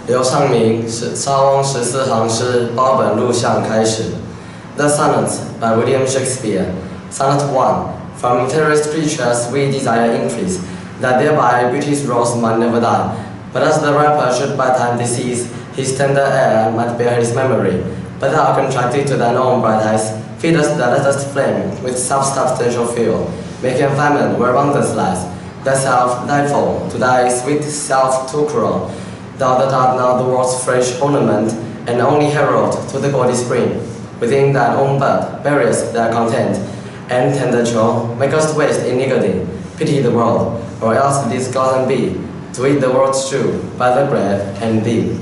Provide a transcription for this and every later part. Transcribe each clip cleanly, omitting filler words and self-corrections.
由唱名是莎翁十四行诗包本录像开始。The Sonnets by William Shakespeare. Sonnet 1. From interest creatures we desire increase, that thereby beauty's rose might never die. But as the rapper should by time decease, his tender air might bear his memory. But thou contracted to thine own bright eyes, feedest the latest flame with self-substantial fuel, making famine where abundance lies. Thyself, thy foe, to thy sweet self too cruel. Thou that art now the world's fresh ornament, and only herald to the gaudy spring. Within thine own bud, buryest their content, and tender chill, makest waste in niggardly. Pity the world, or else this garden be, to eat the world's stew by the bread and thee.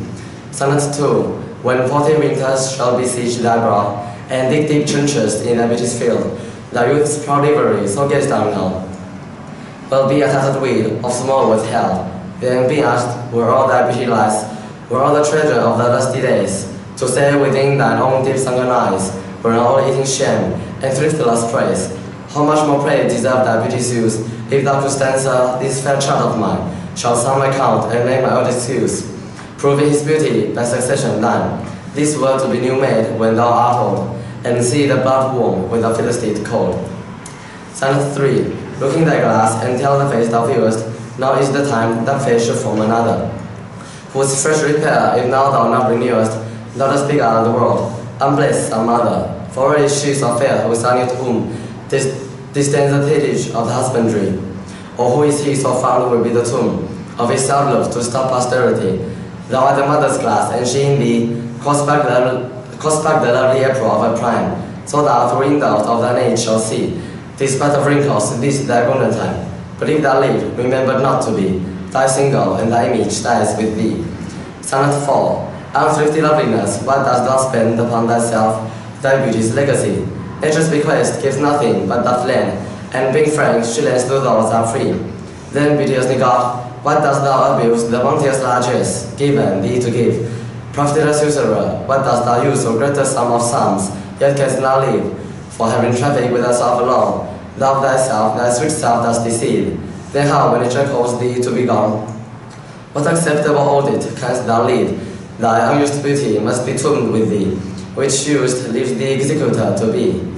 Sonnet 2. When 40 winters shall besiege thy brow, and dig deep trenches in thy beauty's field, thy youth's proud livery so gazed down now will be a tattered weed of small withheld. Then be asked where all thy beauty lies, where all the treasure of thy lusty days, to say within thine own deep sunken eyes, where all eating shame and thriftless praise. How much more praise deserve thy beauty's use, if thou couldst answer this fair child of mine, shall some account and make my old excuse, proving his beauty by succession thine. This world to be new made when thou art old, and see the blood warm when thou feelest it cold. Sonnet 3. Look in thy glass and tell the face thou viewest, now is the time that face should form another, whose fresh repair if now thou not renewest, thou dost speak out of the world, unblessed some mother, for already she is so fair whose unused womb disdains the tillage of the husbandry, or who is he so found will be the tomb of his self-love to stop posterity. Thou art the mother's glass, and she in thee caused back the lovely April of her prime, so thou through indulge of thine age shall see, despite of wrinkles, this thy golden time. But if thou live, remember not to be, thy single and thy image dies with thee. Sonnet 4. Unthrifty loveliness, what dost thou spend upon thyself, thy beauty's legacy? Nature's bequest gives nothing but that land, and being frank, she lends to those that are free. Then, beauteous God, what dost thou abuse the bounteous largesse given thee to give? Profitless usurer, what dost thou use for greater sum of sums, yet canst thou live? For having traffic with thyself alone, thou thyself, thy sweet self dost deceive. Then how, when nature calls thee to be gone, what acceptable audit canst thou lead? Thy unused beauty must be tuned with thee, which used leaves the executor to be.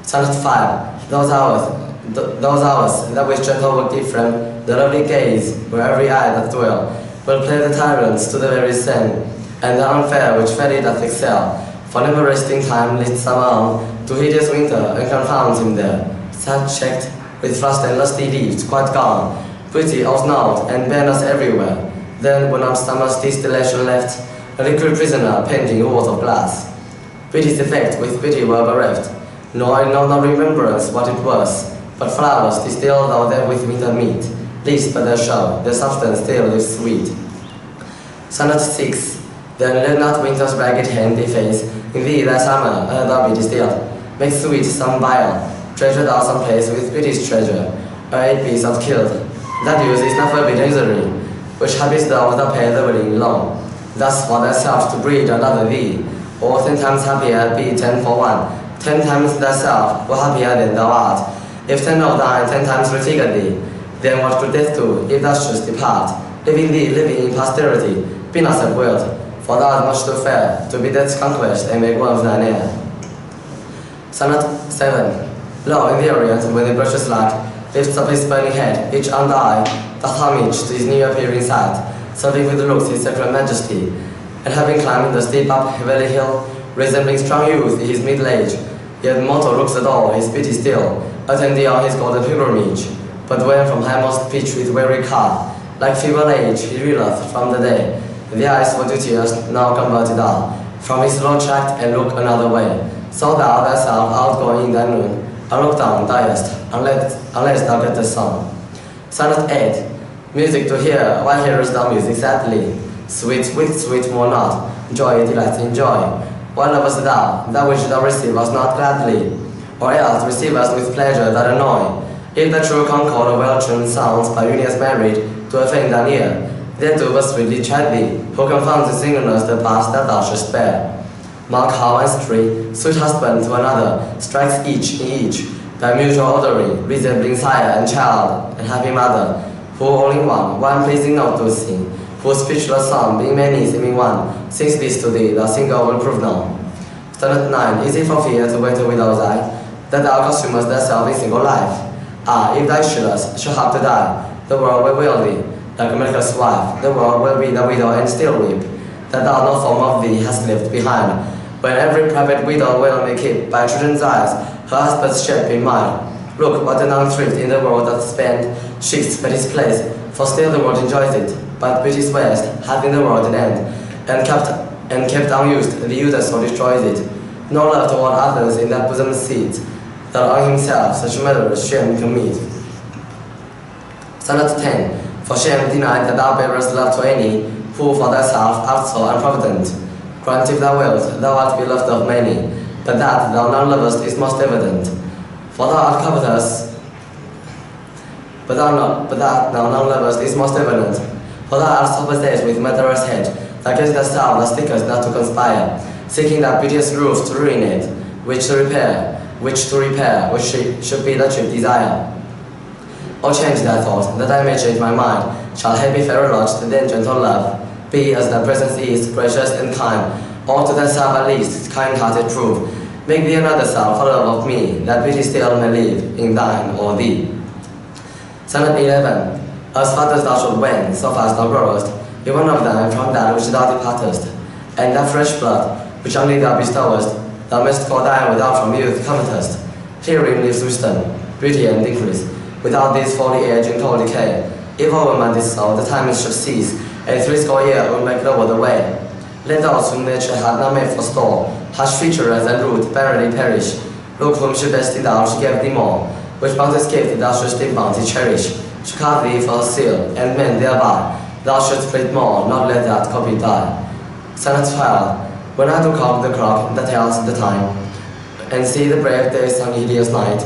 Sonnet 5. Those hours that with gentle will give from the lovely gaze, where every eye that dwell will play the tyrants to the very same, and the unfair which fairly doth excel. For never resting time leads summer on to hideous winter and confounds him there, sad checked with frost and lusty leaves quite gone, pretty outsnowed and bareness everywhere. Then when on summer's distillation left, a liquid prisoner painting walls of glass. Beauty's effect with beauty were bereft, nor I know no remembrance what it was, but flowers distilled though there with winter meet, least but their show, their substance still lives sweet. Sonnet 6. Then let not winter's ragged hand deface in thee thy summer, thou be distilled. Make sweet some vial, treasure thou some place with beauty's treasure, a piece of killed. That use is not forbidden usury, which habits thou without pay the willing loan. Thus for thyself to breed another thee, or 10 times happier be 10 for 1, 10 times thyself were happier than thou art. If 10 of thine 10 times refigured thee, then what could death do if thou shouldst depart, leaving thee living in posterity, be not so wilt, for thou art much too fair to be death's conquest and make one of thine heir. Sonnet 7. Lo, in the Orient, when the brushless light lifts up his burning head, each undie doth homage to his new appearing sight, serving with looks his sacred majesty, and having climbed the steep up heavily hill, resembling strong youth in his middle age, yet mortal looks at all his beauty still, attending on his golden pilgrimage. But when from highmost pitch with weary car, like feeble age he reeleth from the day, the eyes for duteous now converted are, from his low tract and look another way. So thou thyself outgoing in thy noon, and look down diest, unless thou get the sun. Sonnet 8. Music to hear, why hearest thou music sadly? Sweet with sweet more not, joy delight in joy. Why lovest thou, that which thou receivest not gladly? Or else receivest with pleasure that annoy? If the true concord of well-tuned sounds by unions married to a faint thine ear, then do but sweetly chide thee, who confounds the singleness the past that thou shouldst bear. Mark how and stray, sweet husband to another, strikes each in each, by mutual ordering, resembling sire and child and happy mother, who all in one pleasing note do sing, whose speechless song, being many, seeming one, sings this to thee, thou single will prove none. Sonnet 9. Is it for fear to wait a widow's eye, that thou consumest thyself in single life? Ah, if thou shouldst have to die, the world will wail thee, like a miraculous wife. The world will be the widow and still weep, that thou no form of thee hast left behind. When every private widow will may keep by children's eyes her husband's shape in mind. Look what an unthrift in the world doth spend, shifts but his place, for still the world enjoys it. But beauty's waste hath in the world an end, and kept unused, the user so destroys it. No love toward others in that bosom seat, that on himself such murderous shame commit. Sonnet 10. For shame denied that thou bearest love to any, who for thyself art so unprovident. Grant if thou wilt, thou art beloved of many, but that thou none lovest is most evident. For thou art covetous, but that thou none lovest is most evident. For thou art so possessed with murderous head, that against thyself thou stickest not to conspire, seeking that beauteous roof to ruinate, which to repair, which should be the chief desire. O change thy thought, that I may change my mind. Shall happy fairer lodged, then gentle love, be as thy presence is, gracious and kind, or to thyself at least, kind-hearted prove. Make thee another self, for love of me, that beauty still may live in thine or thee. Sonnet 11. As fast as thou shalt wane, so fast thou growest, be one of them from that which thou departest, and that fresh blood, which only thou bestowest, thou mayst call thine without from youth covetest. Herein lives wisdom, beauty and increase, without this folly age and cold decay. If overman this soul, the time should cease, and 80 years will make lower the way. Let those whom nature hath not made for store, harsh features and root, barely perish. Look whom she destined thou, she gave thee more, which bounties gave thou shouldst in bounty cherish. She carved thee for a seal, and men thereby, thou shouldst split more, not let that copy die. Sonnet 12. When I do count the clock that tells the time, and see the brave day's hideous night,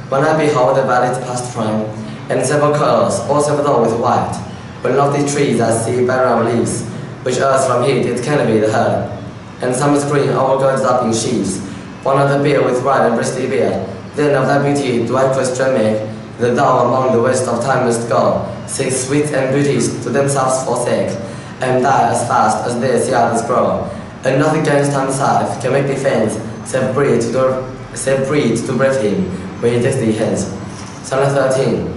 when I behold the valley past prime, and several colors, all severed with white, when lofty trees I see barren leaves, which earth from heat it can be the herd, and summer's green overgirds up in sheaves, one of the beard with right and breasty beard, then of thy beauty do I question make, that thou among the waste of time must go, seek sweet and beauties to themselves forsake, and die as fast as they see others grow, and nothing against time's scythe can make thee faint, save breathe to breathe him when he takes thee hence. Sonnet 13.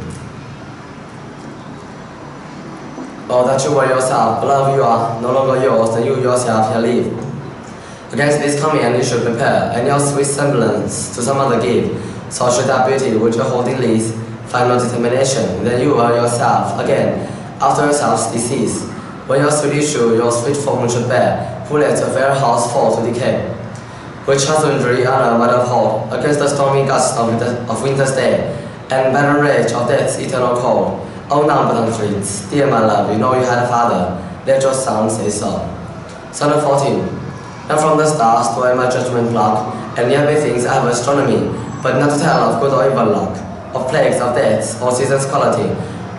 Oh, that you were yourself, beloved you are, no longer yours, and you yourself shall live. Against this command you should prepare, and your sweet semblance to some other give. So should that beauty which you hold in lease find no determination, then you are yourself again, after yourself's decease. When your sweet issue your sweet form should bear, who let a fair house fall to decay, which husbandry honor might uphold against the stormy gusts of winter's day, and barren rage of death's eternal cold. O none but unfleets, dear my love, you know you had a father, let your son say so. Sonnet 14. And from the stars do I my judgment block, and yet methinks I have astronomy, but not to tell of good or evil luck, of plagues, of deaths, or seasons' quality,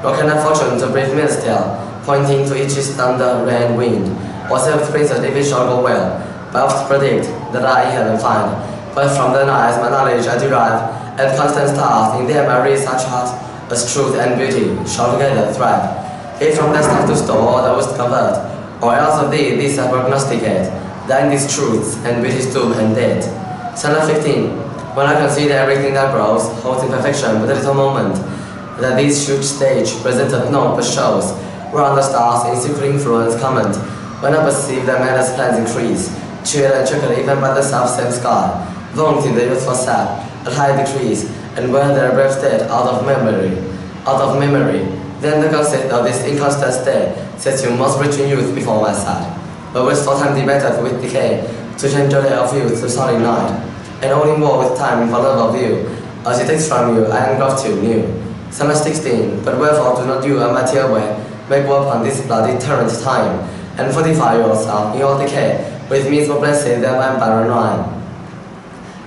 nor can I fortune to brief men's tale, pointing to each is thunder, rain, wind, or seventh princes if it shall go well, but oft predict that I in heaven find, but from their eyes my knowledge I derive, and constant stars in them I read such heart, as truth and beauty shall together thrive. If from thy stuff to store thou wouldst convert, or else of thee this I prognosticate, thine these truths and beauty's doom and dead. Sonnet 15. When I consider everything that grows, holds in perfection but a little moment, that this huge stage presenteth naught but shows, whereon the stars in secret influence comment, when I perceive their manners plans increase, cheered and chequered even by the self-same sky, vaunting the youthful sap, at high decrease, and when their brave state out of memory, then the concept of this inconstant state sets you most rich in youth before my sight, but which for time debated with decay, to change the day of youth to solid night, and only more with time for love of you, as it takes from you I am gratitude new. Sonnet 16. But wherefore do not you a material way make war upon this bloody torrent time, and fortify yourself in your decay with means more blessed than my barren wine.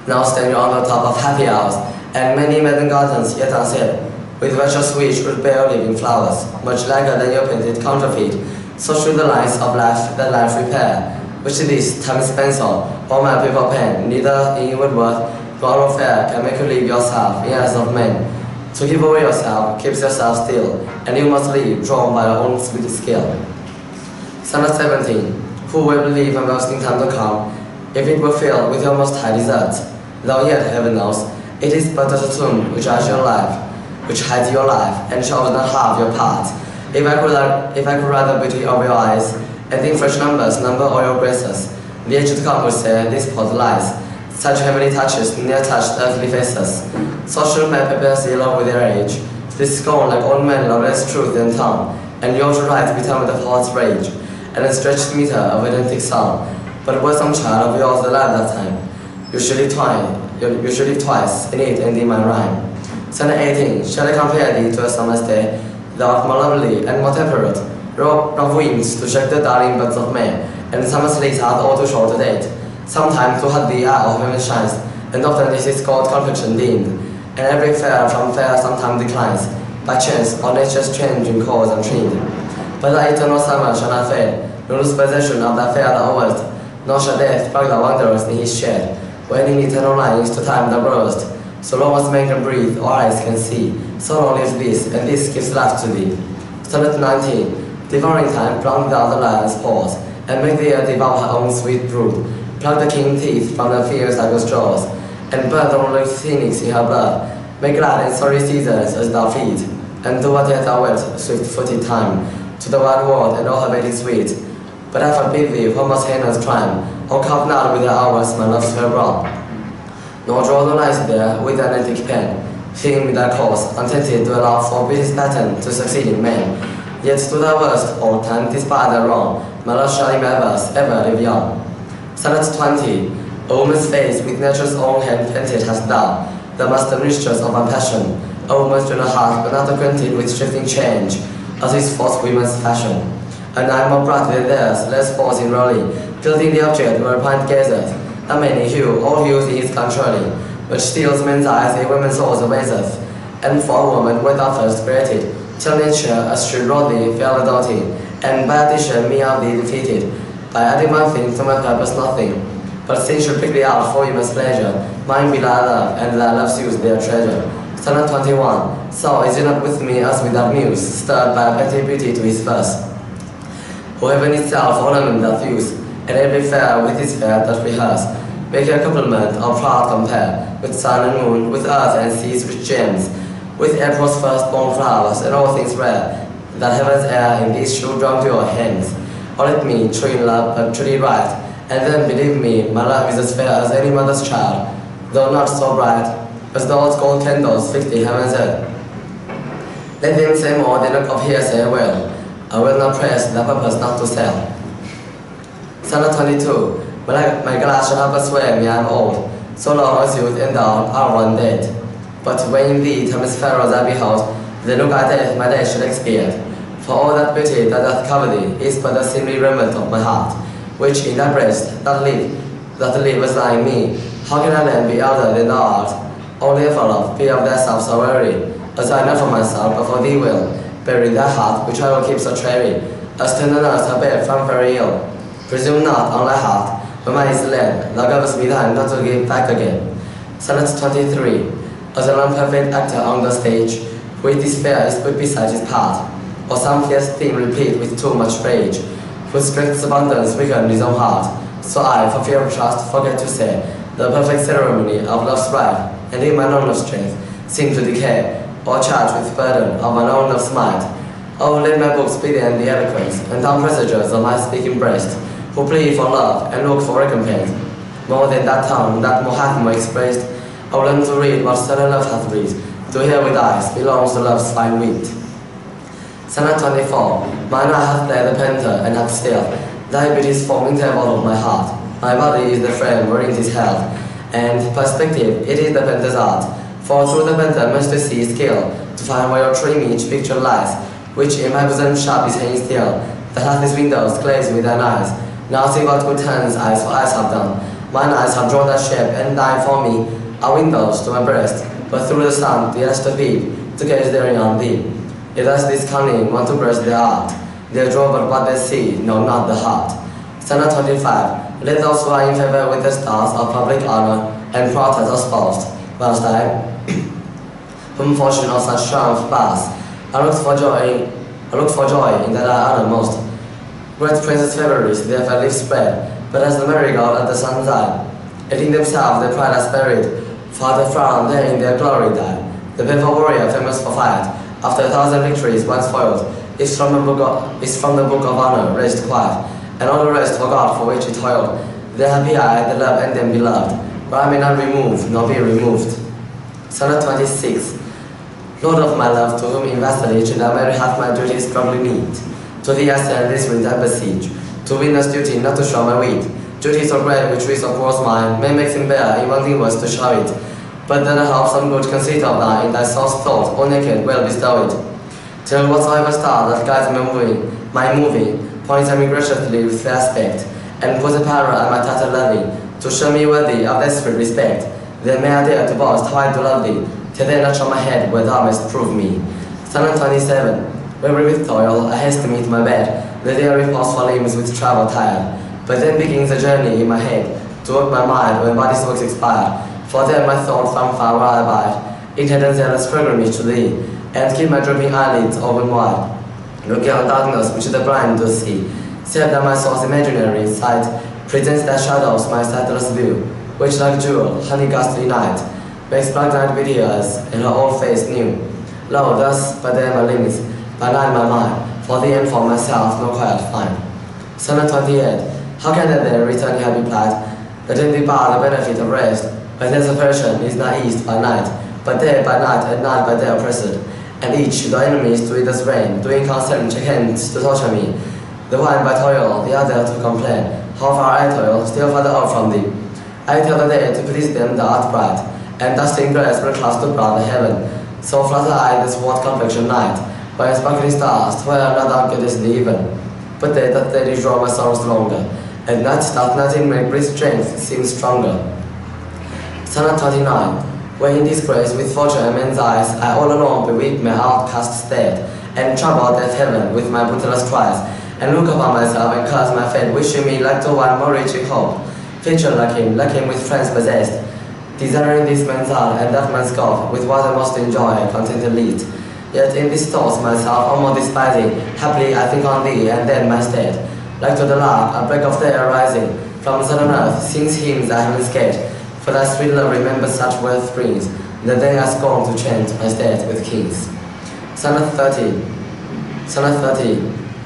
Now stand you on the top of happy hours, and many maiden gardens yet unsaid, with virtuous which would bear living flowers, much liker than your painted counterfeit. So should the lines of life that life repair, which this time's pencil or my paper pen, neither in inward worth nor of fair, can make you leave yourself in eyes of men. To give away yourself keeps yourself still, and you must leave drawn by your own sweet skill. Sonnet 17. Who will believe a rousing time to come, if it were filled with your most high deserts? Though yet, heaven knows, it is but as a tomb which hides your life, and shows not half your part. If I could write the beauty of your eyes, and in fresh numbers number all your graces, the age to come will say, this pot lies. Such heavenly touches near touched earthly faces. Social men prepares yellow with their age. This scorn like old men love less truth than tongue, and yours to write become the heart's rage, and a stretched meter of identical song. But was some child of yours alive that time? You should live twice in it and in my rhyme. Sonnet 18. Shall I compare thee to a summer's day? Thou art more lovely and more temperate, robed of wings to check the darling buds of May, and summer's leaves hath all too short a date. Sometimes to hot the eye of heaven shines, and often is its cold complexion deemed, and every fair from fair sometimes declines, by chance or nature's changing cause untrained. But the eternal summer shall not fade, nor lose possession of that fair thou wast, nor shall death pluck the wanderers in his shade, when in eternal lines to time thou growest. So long as man can breathe or eyes can see, so long lives this, and this gives life to thee. Sonnet 19. Devouring time, plunge thou the lion's paws, and make the earth devour her own sweet brood. Pluck the king's teeth from the fierce tiger's jaws, and burn the rolling phoenix in her blood. Make glad and sorry seasons as thou feed, and do what yet thou wilt, swift-footed time, to the wide world and all her beauty sweet. But I forbid thee, who must heinous crime, or carve not with the hours my love's fair brow, nor draw the lines there with an antique pen, filling with thy cause, untented to allow for beauty's pattern to succeed in men. Yet to thy worst, old time, despite thy wrong, my love shall in my verse ever live young. Sonnet 20. A woman's face with nature's own hand painted hast thou, the master mistress of my passion. A woman's general heart, but not acquainted with shifting change, as is false women's fashion. And I am more bright than theirs, less false in rolling, tilting the object whereupon it gazeth. A many hue, all hues he is contrary, which steals men's eyes, a woman's souls amazeth. And for a woman wert thou first created, till nature as she wrought thee fell without thee, and by addition me of thee defeated. By adding one thing to my purpose nothing, but since you pick thee out for human's pleasure, mine be thy love, and thy love's use their treasure. Sonnet 21. So is it not with me as with that muse, stirred by a petty beauty to his verse, who heaven itself ornament doth use, and every fair with its fair doth rehearse, make a complement of proud compare, with sun and moon, with earth and seas rich gems, with April's first-born flowers, and all things rare, that heaven's air in these should draw to your hands. Or let me, true in love, but truly right, and then believe me, my love is as fair as any mother's child, though not so bright, as those gold candles fixed in heaven's earth. Let them say more than of hearsay well, I will not press the purpose not to sell. Sonnet 22. My glass shall not persuade me I am old, so long as youth and thou are one dead. But when in thee time is fair as I behold, the look I death my days shall expiate. For all that beauty that doth cover thee is but the seemly remnant of my heart, which in thy breast that live as thou in me. How can I then be elder than thou art? Only for love, be of thyself so weary, as I not for myself, but for thee will, bury thy heart, which I will keep so chary, as tender nurse her babe from very ill. Presume not on thy heart, when mine is led, thou gavest me thine not to give back again. Sonnet 23. As an unperfect actor on the stage, with despair is put beside his part, or some fierce theme repeat with too much rage, whose strength's abundance weakened his own heart. So I, for fear of trust, forget to say the perfect ceremony of love's rite, and in my own of strength seem to decay, or charged with burden of my own love's might. Oh, let my books be then the eloquence and dumb presages of my speaking breast, who plead for love and look for recompense. More than that tongue that more hath more expressed, I will learn to read what sterner love hath read. To hear with eyes belongs to love's fine wit. Sonnet 24. Mine eye hath there the painter and hath still thy beauty's forming table of my heart. My body is the frame wherein 'tis held, and perspective it is the painter's art. For through the painter must we see skill, to find where your true image picture lies, which in my bosom sharp is hanging still, that hath these windows glazed with thine eyes. Now see what good hands eyes for eyes have done. Mine eyes have drawn that shape, and thine for me are windows to my breast, but through the sun the rest to peep, to gaze therein on thee. Yet as this cunning want to breast their art, they draw but what they see, know not the heart. Sonnet 25. Let those who are in favor with the stars of public honor and protest are spoused, whilst I, whom fortune of such triumph pass, I look for joy in that I honor most. Great princes' favourites their fair leaves spread, but as the marigold at the sun's eye, and in themselves their pride has buried, for the frown there in their glory died. The painful warrior famous for fight, after 1,000 victories once foiled, is from the book of honor raised quiet, and all the rest forgot for which he toiled. The happy eye, the love and them beloved, where I may not remove nor be removed. Sonnet 26. Lord of my love, to whom in vassalage and I may have my duty strongly meet. To thee I send this ring I beseech, to witness duty, not to show my weight. Duty so great which we so poor's mind may make him bear in one thing was to show it. But then I hope some good conceit of thine in thy soul's thought, all naked, well bestow it. Till whatsoever star that guides my moving, points at me graciously with fair aspect, and puts a parrot at my tattered levy, to show me worthy of thy sweet respect. Then may I dare to boast how I do love thee, till they notch on my head where thou mayst prove me. Sonnet 27. Weary with toil, I haste to meet my bed, the dear repose for limbs with travel tired. But then begins a journey in my head, to work my mind when body's works expire. For there my thoughts from far where I abide, in head and zealous pilgrimage to thee, and keep my drooping eyelids open wide, looking on darkness which the blind do see, save that my soul's imaginary sight presents that shadows my sightless view, which like jewel, honey ghastly night, makes black night with tears, and her old face new. Lo, thus by day my limbs, by night my mind, for thee and for myself no quiet find. Sonnet 28. How can I then return happy plight, that in thee bar the benefit of rest, when their separation is not east by night, but day by night and night by day oppressed, and each, the enemies to eat us reign, doing constant hands to torture me, the one by toil, the other to complain, how far I toil, still farther off from thee. I tell the day to please them thou art bright, and dusting grass will clouds to broad the heaven, so flutter I this swart complexion night, by sparkling stars, toil not goodness even. But they that they draw my sorrows longer, and not that nothing make great strength seem stronger. Sonnet 29. Where in disgrace with fortune and men's eyes, I all alone beweep my outcast state, and trouble death heaven with my brutalest cries, and look upon myself and curse my fate, wishing me like to one more rich in hope, feature like him with friends possessed, desiring this man's heart and that man's scoff, with what I most enjoy and contented lead. Yet in these thoughts myself almost despising, happily I think on thee and then my state, like to the lark, a break of day arising, from southern earth sings hymns I have escaped, for thy sweet love remembers such wealth brings, the day I scorn to change my state with kings. Sonnet 30. Sonnet 30.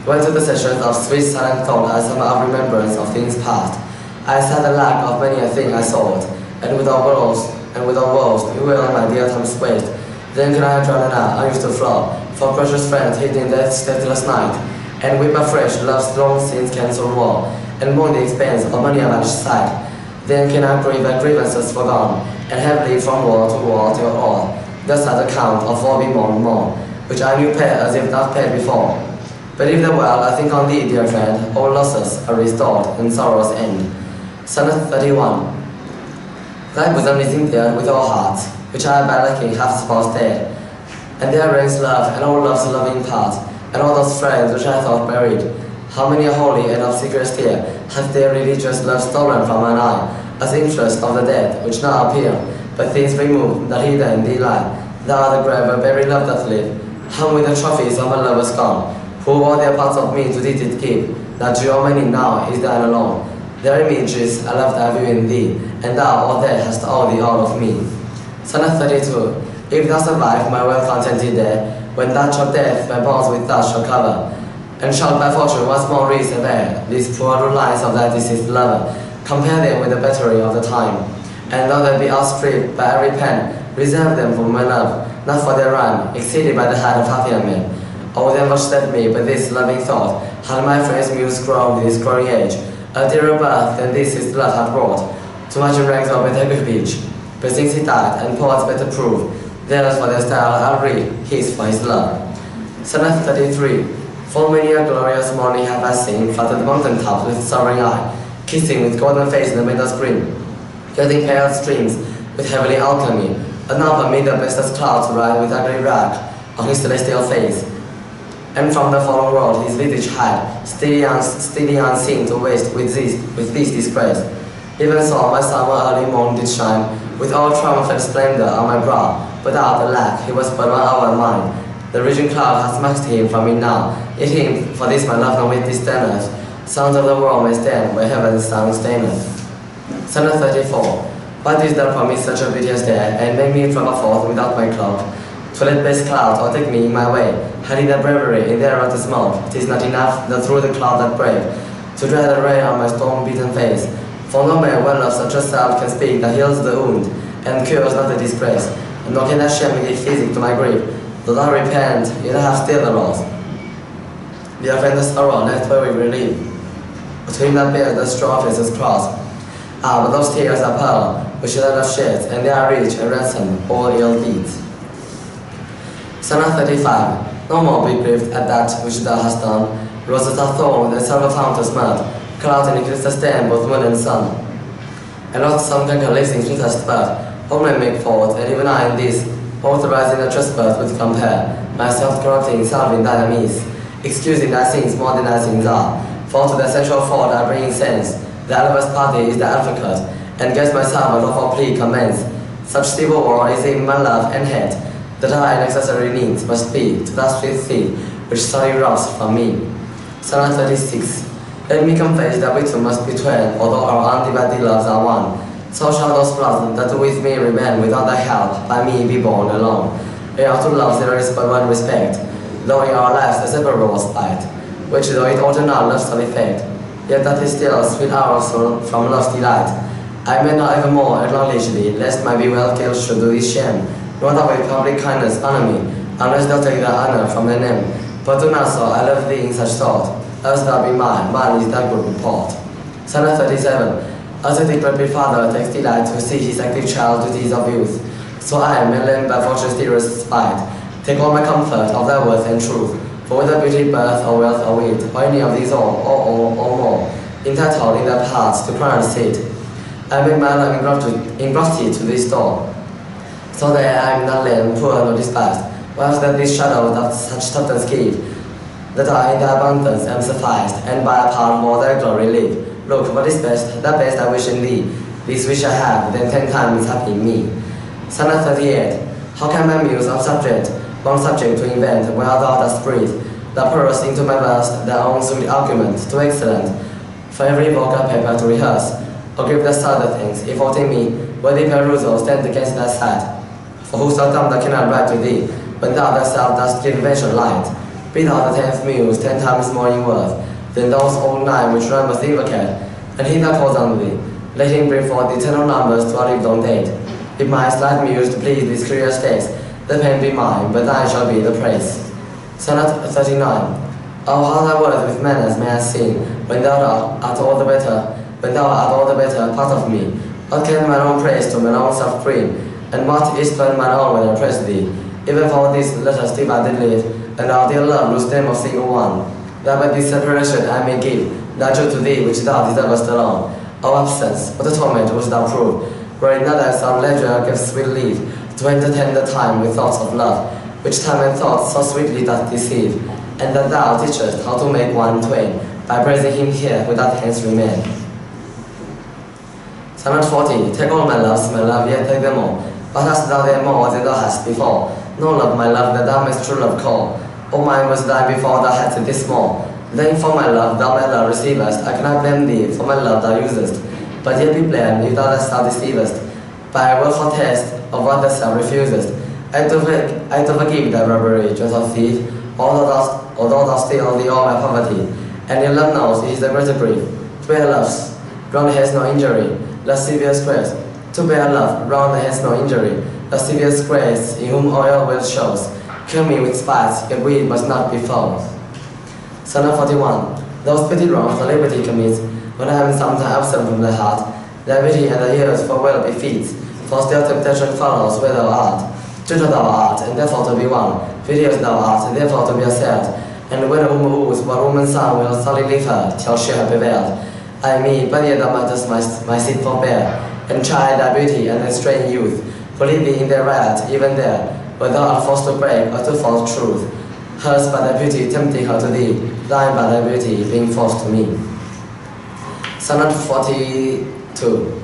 When to the sessions of sweet silent thought I summer of remembrance of things past, I sad the lack of many a thing I sought, and without woes, you will my dear time's waste. Then can I drown out, I used to flow, for precious friends hidden in death's stateless night, and weep afresh love's long since cancelled war, and mourn the expense of many a vanished sight. Then can I grieve at grievances forgone, and heavily from war till all, thus at account of all be more, which I knew paid as if not paid before. But if the while I think on thee, dear friend, all losses are restored, and sorrows end. Sonnet 31. Thy bosom is in there with all hearts, which I by lacking have supposed dead, and there reigns love, and all love's loving part, and all those friends which I thought buried. How many a holy and obscure tear hath their religious love stolen from mine eye, as interest of the dead, which now appear, but things removed, that hidden in thee lie. Thou art the grave where very love doth live, hung with the trophies of a lovers gone, who all their parts of me to thee did give, that Geomany now is thine alone. Their images I love thy view in thee, and thou, all there, hast all the all of me. Sonnet 32. If thou survive my well-contented day, when touch of death my bones with dust shall cover, and shalt by fortune once more re-survey these poor lines of thy deceased lover, compare them with the battery of the time, and though they be outstripped by every pen, reserve them for my love, not for their rhyme, exceeded by the height of happier men. O then vouchsafe me by this loving thought, had my friend's muse grown with his growing age, a dearer birth than this his blood hath brought, to much in ranks of better equipage. But since he died, and poets better prove, theirs for their style I'll read, his for his love. Sonnet 33. Full many a glorious morning have I seen, flutter the mountain tops with soaring eye, kissing with golden face in the meadow's green, getting pale streams with heavenly alchemy, anon amid the bestest clouds ride with ugly rag on his celestial face, and from the fallen world his visage hide, steady unseen to waste with this disgrace. Even so my summer early morn did shine, with all triumphant splendor on my brow, but out the lack he was but 1 hour mine. The raging cloud has smashed him from me now, yet him for this my love no with disdainers, Sounds of the world may stand where heaven's sound standeth. Sonnet 34. Why didst thou promise such a beauteous day, and make me travel forth without my cloak? To let base clouds overtake me in my way, hiding the bravery in their utter smoke. 'Tis not enough that through the cloud that break, to dry the rain on my storm-beaten face. For no man well of such a self can speak that heals the wound, and cures not the disgrace. Nor can that shame give physic to my grief. Though I repent, yet I have still the loss. Dear friend, the sorrow left where we relieve. To him that bears the straw of Jesus' cross. Ah, but those tears are pearl, which the love sheds, and they are rich and ransom all ill deeds. Sonnet 35. No more be grieved at that which thou hast done. Roses are thorns, and silver fountains mud. Clouds and eclipse sustain both moon and sun. And not some conquer lives in sweetest birth. All men make fault, and even I in this, both rise in a just birth would compare. Myself corrupting, self in thine amiss, excusing thy sins more than thy sins are. For to the sensual fault I bring incense. The alabaster party is the advocate, and guess myself a lawful plea commence. Such civil war is in my love and hate, that I necessary needs must be to that sweet seed which sorry robs from me. Sonnet 36. Let me confess that we two must be twain, although our undivided loves are one. So shall those blood that with me remain without thy help, by me be born alone. In our two loves there is but one respect, though in our lives a separable spite, which though it alter not love's solid fate, yet that is still a sweet hour from love's delight. I may not evermore acknowledge thee, lest my bewildered guilt should do thee shame, nor thou with public kindness honor me, unless thou take thy honor from thy name. But do not so, I love thee in such thought, else thou be mine, mine is thy good report. Sonnet 37. As a decrepit father takes delight to see his active child duties of youth, so I, may learn by fortune's dearest spite, take all my comfort of thy worth and truth. For whether beauty, birth, or wealth, or wit, or any of these all, or more, entitled in their parts to crown and seat, I make my love ingratitude to this door, so that I am not lame, poor, nor despised, whilst that this shadow of such substance give, that I in thy abundance am sufficed, and by a part more thy glory live. Look, what is best, that best I wish in thee, this wish I have, then 10 times happy in me. Sonnet 38. How can my muse of subject, one subject to invent, while thou dost breathe, thou pourest into my verse thy own sweet argument, too excellent, for every vulgar paper to rehearse, or give the other things, if aught in me, worthy perusal stand against thy sight. For whoso dumb thou cannot write to thee, when thou thyself dost give invention light. Be thou the 10th muse 10 times more in worth, than those old 9 which run must invocate, and he that calls on thee, let him bring forth the eternal numbers to our lived-on date. If my slight muse to please these curious days, the pain be mine, but thine shall be the praise. Sonnet 39. Oh, how thy words with manners may I sing, when thou art all the better, part of me. What can mine own praise to mine own self bring, and what is but mine own when I praise thee? Even for this let us divided live, and our dear love lose them of single one. That by this separation I may give that joy to thee which thou deservest alone. O absence, what a torment wouldst thou prove, wherein not thy some leisure gives sweet leave, to entertain the time with thoughts of love, which time and thought so sweetly doth deceive, and that thou teachest how to make one twain, by praising him here without hence remain. Sonnet 40. Take all my loves, my love, yet take them all. But hast thou them more than thou hast before? No love, my love, that thou mayst true love call. O mine was thine before thou hadst this small. Then for my love thou my love receivest. I cannot blame thee for my love thou usest, but yet be blamed if thou thyself deceivest, by a willful taste of what thou refusest. I do forgive thy robbery, gentle thief, although thou steal thee all my poverty, and your love knows it is the greater grief. To bear loves, round has no injury, lascivious grace. To bear love, round has no injury, lascivious grace, in whom oil will shows. Kill me with spite, yet we must not be foes. Sonnet 41. Those petty wrongs the liberty commits, when I am sometime absent from the heart, thy beauty and thy years for well befits, for still temptation follows where thou art. Gentle thou art, and therefore to be won, piteous thou art, and therefore to be assailed, and when a woman woos, what woman's son will solely leave her, till she have prevailed. I mean, but yet thou mightest my seed forbear, and try thy beauty and thy strained youth, for leave thee in their riot, even there, where thou art forced to break or to false truth. Hers by thy beauty tempting her to thee, thine by thy beauty being forced to me. Sonnet 42.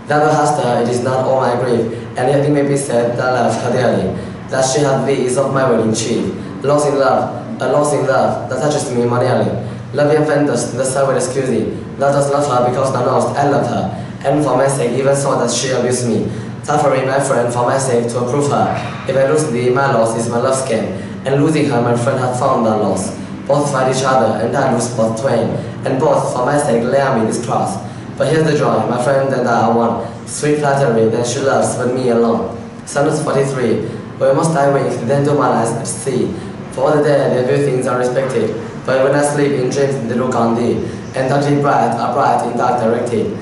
That thou hast her, it is not all my grief, and yet it may be said thou loved her dearly. That she hath thee is of my willing chief. A loss in love, that touches me more nearly. Love your offenders, the Son will excuse thee. Thou dost love her because thou knowest I loved her, and for my sake even so that she abused me. Suffer me, my friend, for my sake to approve her. If I lose thee, my loss is my love's gain, and losing her, my friend hath found thy loss. Both fight each other, and I lose both twain, and both for my sake lay on me this cross. But here's the joy, my friend and I are one. Sweet flattery, then she loves but me alone. Sonnet 43. Where must I wink, then do my eyes see? For all the day their view things are respected, but when I sleep in dreams they look on thee, and darkly bright are bright in dark directed.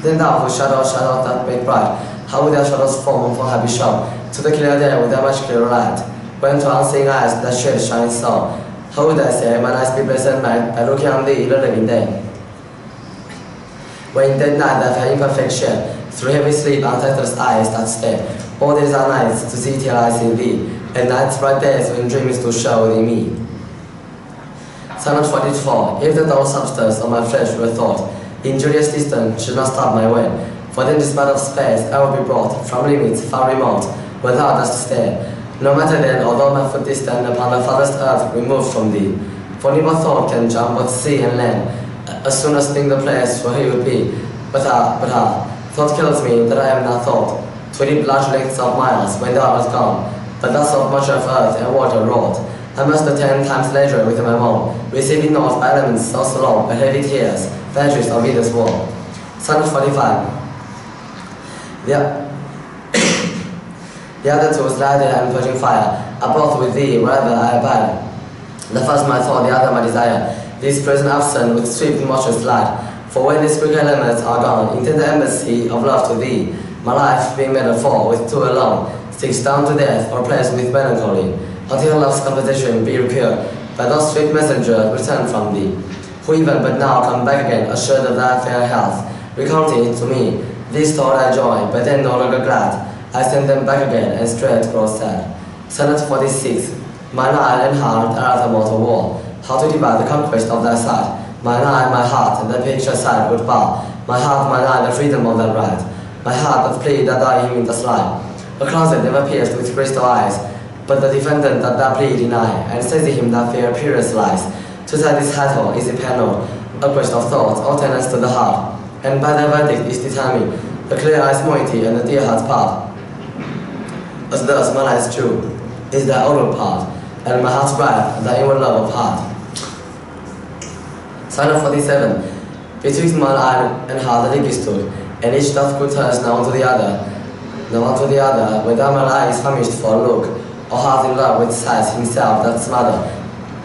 Then thou whose shadows that make bright, how would their shadows form for happy show, to the clear day with their much clearer light, when to unseeing eyes that shed shine so. How would I say, mine eyes be blessed night, by looking on thee in the living day? When in dead night thy fair imperfect share, through heavy sleep untitled eyes that stare, all days are nights to see till I see thee, and nights bright days when dreams do show thee me. Sonnet 44. If the dull substance of my flesh were thought, injurious distance should not stop my way, for then despite of space I will be brought from limits far remote, where thou dost stare. No matter then, although my foot distant upon the farthest earth removed from thee, for neither thought can jump both sea and land, as soon as think the place where he would be. But thought kills me that I am not thought, to leap large lengths of miles when thou art gone, but thus of much of earth and water wrought. I must attend time's leisure with my moan, receiving not by elements so slow, but heavy tears, vanquished of either's woe. Sonnet 45. The other two, lighted and purging fire, are both with thee wherever I abide. The first my thought, the other my desire, these present absent with swift tumultuous light. For when these quick elements are gone, intend the embassy of love to thee, my life being made of four, with two alone, sticks down to death or placed with melancholy, until love's conversation be repaired by those swift messengers returned from thee, who even but now come back again, assured of thy fair health, recounting to me this thought I joy, but then no longer glad. I send them back again, and straight grow sad. Sonnet 46. Mine eye and heart are at a mortal war. How to divide the conquest of thy sight? Mine eye, my heart, and the picture side would bar. My heart, mine eye, the freedom of thy right. My heart doth plead that thou him in the lie. A closet never pierced with crystal eyes, but the defendant that thou plea deny, and says to him that fair appearance lies. To say this title is a panel, a quest of thoughts, all tenants to the heart, and by thy verdict is determined the clear eye's moiety and the dear heart's part. As thus my life's true is thy outward part, and my heart's bright, thy inward love of heart. Sonnet 47. Betwixt mine eye and heart the link is stood, and each doth good turns now unto the other, whether my eye is famished for a look, or heart in love with sight himself that smother.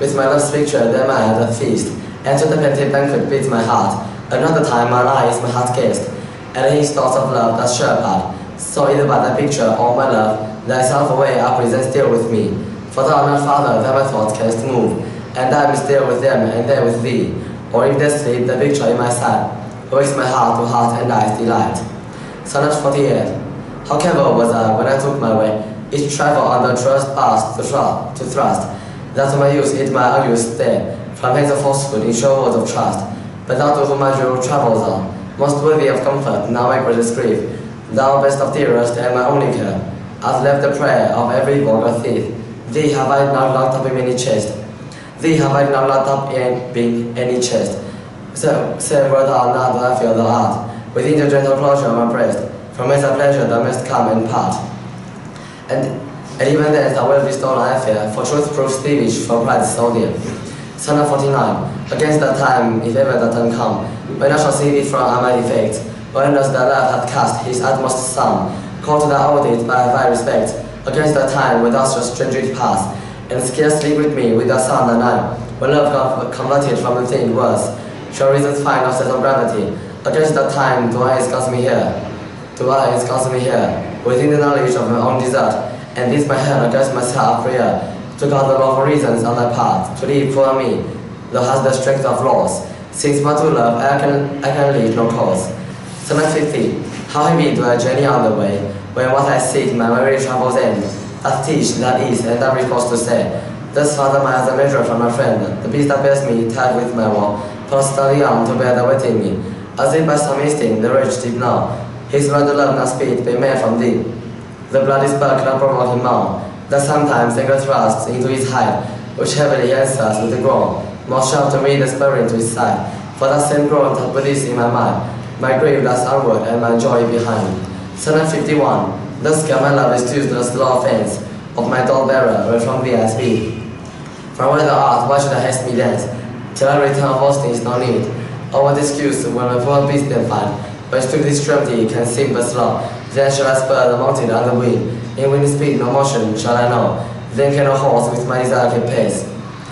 With my love's picture there my eye doth feast, and to the plenty banquet beats my heart. Another time mine eye is my heart's guest, and his thoughts of love doth share apart. So either by thy picture or my love, thyself away I present still with me. For thou art not farther than my thoughts canst move, and I be still with them, and they with thee. Or if they sleep, the picture in my sight awakes my heart to heart and eyes delight. Sonnet 48. How clever was I when I took my way, each trifle under trust asked to thrust, that to my use it my unused stay, from hands of falsehood in sure words of trust. But thou to whom my jewel travels on, most worthy of comfort, now my greatest grief, thou best of dearest and my only care, hast left the prayer of every vulgar thief. Thee have I not locked up in any chest. Thee have I not locked up in any chest. Say where thou not that I feel thou art, within the gentle closure of my breast, from whence thy pleasure thou must come and part. And even then thou wilt restore thy fear, for truth proves thievish, for pride is so dear. Sonnet 49. Against that time, if ever that time come, when I shall see thee from my defect, when as thy love hath cast his utmost sum, call to thy audit by thy respect, against that time when thou shalt strangely pass, and scarcely greet me with thy sound and I, when love converted from the thing worse, shall reasons find of settled gravity. Against that time do I ensconce me here, within the knowledge of my own desert, and this my hand against myself prayer, to God the lawful reasons on thy path, to leave poor me, thou hast the strength of laws, since but to love I can leave no cause. Sonnet 50. How heavy do I journey on the way, when what I seek my very travels end, that teach, that ease, and that recourse to say, thus Father my as a measure from my friend, the beast that bears me, tied with my woe, tossed study on to bear the weight in me, as if by some instinct the rage deep now, his word the love not speed, be made from thee. The bloody spark not provoke him now, that sometimes anger thrusts into his hide, which heavily answers with a groan, more sharp to me the spurring to his side. For that same groan that Buddhist in my mind, my grave lies onward and my joy behind. Sonnet 51. Thus can my love is used the slow offense of my dull bearer, where from thee I speak. From where thou art, why should I haste me thence? Till I return of boasting is no need. Oh, what excuse when my poor beast then find, but strict extremity can seem but slow. Then shall I spur the mountain on the wind, in wind speed no motion shall I know. Then can a horse with my desire keep pace.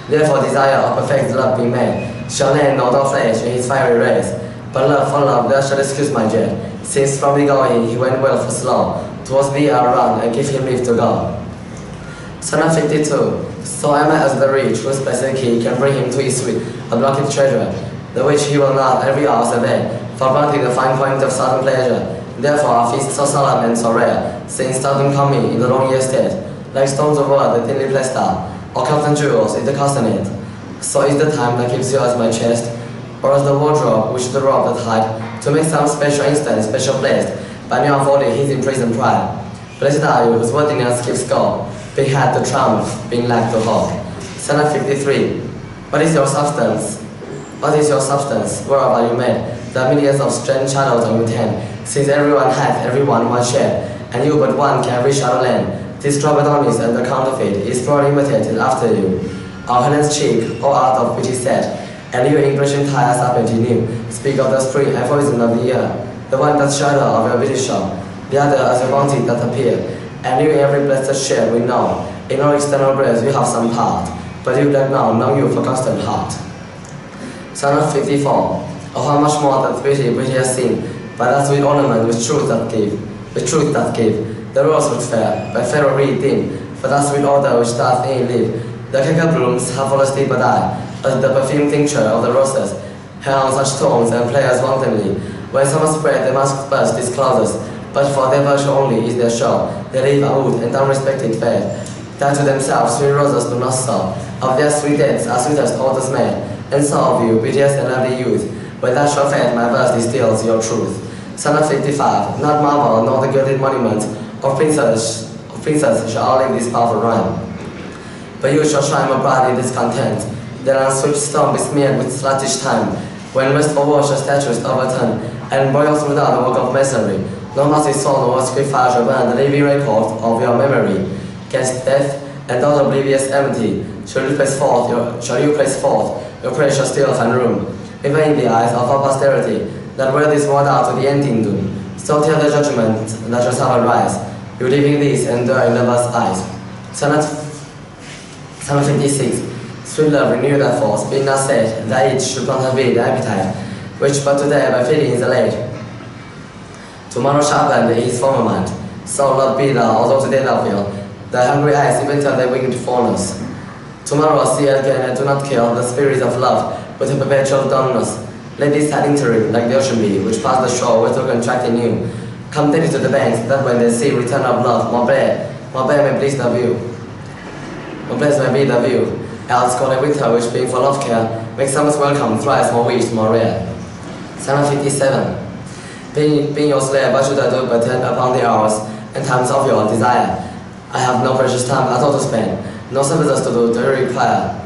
Therefore desire of perfect love be made, shall lend no doubt flesh in his fiery race. But love for love, thou shalt excuse my jet, since from the going he went well for slow. Towards thee I'll run and give him leave to go. Sonnet 52. So am I as the rich, whose blessed key can bring him to his sweet, unlocked treasure, the which he will not every hour survey, for granting the fine point of sudden pleasure. Therefore a feast so solemn and so rare, since sudden coming in the long year's state, like stones of wood that thinly placed are, or cotton jewels in the castanet. So is the time that keeps you as my chest, or as the wardrobe which the robe that hide, to make some special instant, special placed, by me unfolding his imprisoned pride. Blessed are you, whose worthiness keeps score, being had to triumph, being lack to hope. Sonnet 53. What is your substance? What is your substance? Whereof are you made? The millions of strange shadows on your tent, since everyone hath everyone one share, and you but one can reach our land. This troubled honest and the counterfeit is poorly imitated after you. Our Helen's cheek, O art of beauty set, and your impression tires up and new. Speak of the spring and poison of the year, the one that shadow of your beauty shop, the other as a bounty that appear. And you in every blessed share we know, in our external breath you have some part, but you that now know you for constant heart. Sonnet 54. Oh, how much more that beauty has seen, by that sweet ornament with truth that give, the rose which fair, by fairer reed dim, for that sweet odor which doth in live. The cacao blooms have fallen deep but I, as the perfumed tincture of the roses, hang on such tones and play as wantonly. When summer spread the masked buds discloses, but for their virtue only is their show. They live unwooed and unrespected fair, that to themselves sweet roses do not sow. Of their sweet deeds are sweetest odors made, and so of you, beauteous and lovely youth, when that shall fade my verse distills your truth. Sonnet 55. Not marble, nor the gilded monument of princes shall outlive this powerful rhyme, but you shall shine more bright in discontent than on swift stone besmeared with sluggish time, when restful worship statues overturn, and boil through down the work of masonry. No nasty soul nor script fire shall burn the living record of your memory. Against death and doubt oblivious empty, shall you place forth your praise shall still find room, even in the eyes of our posterity, that wear this world out to the ending doom. So till the judgment that shall suffer rise, you living this and endure in lovers' eyes. Sonnet 56. Sweet love, renew thy force, be not said, that each should not have been the appetite, which but today by feeling is allayed. Tomorrow sharpened in his former mind, so Lord be thou, although today thou feel, thy hungry eyes even turn thy winged fullness. Tomorrow see again and do not kill the spirit of love with a perpetual dumbness. Let this sad interim, like the ocean be, which past the shore with to contract anew, come daily to the banks, that when they see return of love, more bread may please the view. More blessed may be the view, else call a winter which being full of care, makes summer's welcome thrice more wished, more rare. Sonnet 57. Being your slave, what should I do but tend upon the hours and times of your desire? I have no precious time at all to spend, no services to do you require.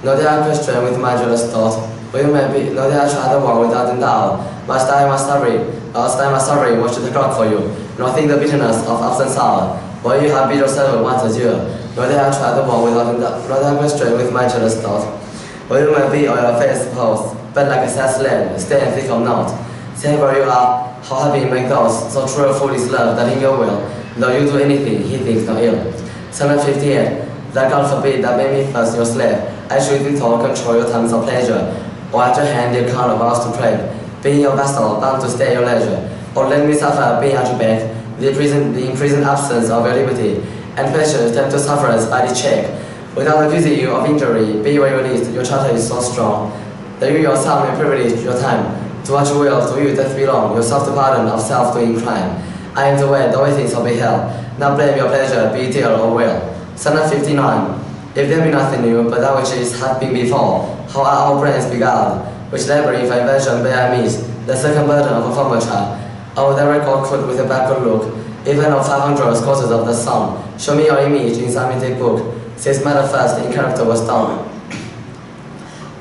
No dare I question with my jealous thought, but you may be, no dare I try the war without doubt. Must I sorry, watch the clock for you, nor think the bitterness of absent hour, while you have bid yourself once adieu. No dare I try the war without doubt, no dare I question with my jealous thought, but you may be or your face post, but like a sad slave, stay and think of naught. Say where you are, how happy make those, so true a fool is love that in your will, though you do anything, he thinks no ill. Sonnet 58. That God forbid that made me first your slave, I should in turn control your times of pleasure, or at your hand the account of vows to pray, being your vassal, bound to stay your leisure, or let me suffer, being at your bed, the imprisoned absence of your liberty, and pleasure tempt to sufferance by the check. Without accusing you of injury, be where you least, your charter is so strong, that you yourself may privilege your time, to what you will, to you that belong, yourself to pardon of self-doing crime. I am the way, the waiting shall be hell, now blame your pleasure, be it ill or well. Sonnet 59. If there be nothing new, but that which is hath been before, how are our brains beguiled, which laboring for invention bear amiss, the second burden of a former child. Oh, the record could with a backward look, even of 500 courses of the sun, show me your image in some mythic book, since matter first in character was done.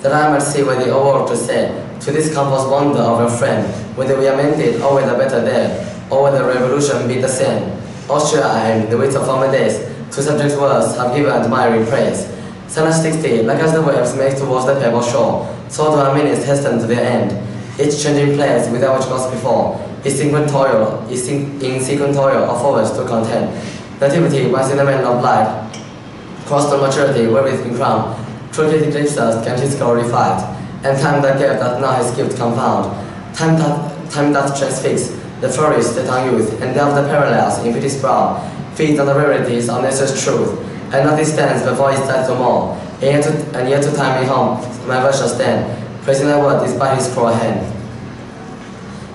That I might see what the old world to say, to this compass wonder of your friend, whether we are mended or whether better there, or whether revolution be the same. Austria and the wit of former days, to subject words have given admiring praise. Sonnet 60, like as the waves make towards the pebble shore, so do our minutes hasten to their end. Each changing place without which goes before, is sequential of forwards to contend. Nativity, once in the man of light, crossed on maturity wherewith in crown, truly eclipses can his glory fight, and time that gave that now his gift confound. Time that transfix the flourish that on youth, and delve the parallels in pity's brow, feeds on the rarities of nature's truth, and nothing stands before his sight no more, and yet to time me home, my verse shall stand, praising thy word despite his cruel hand.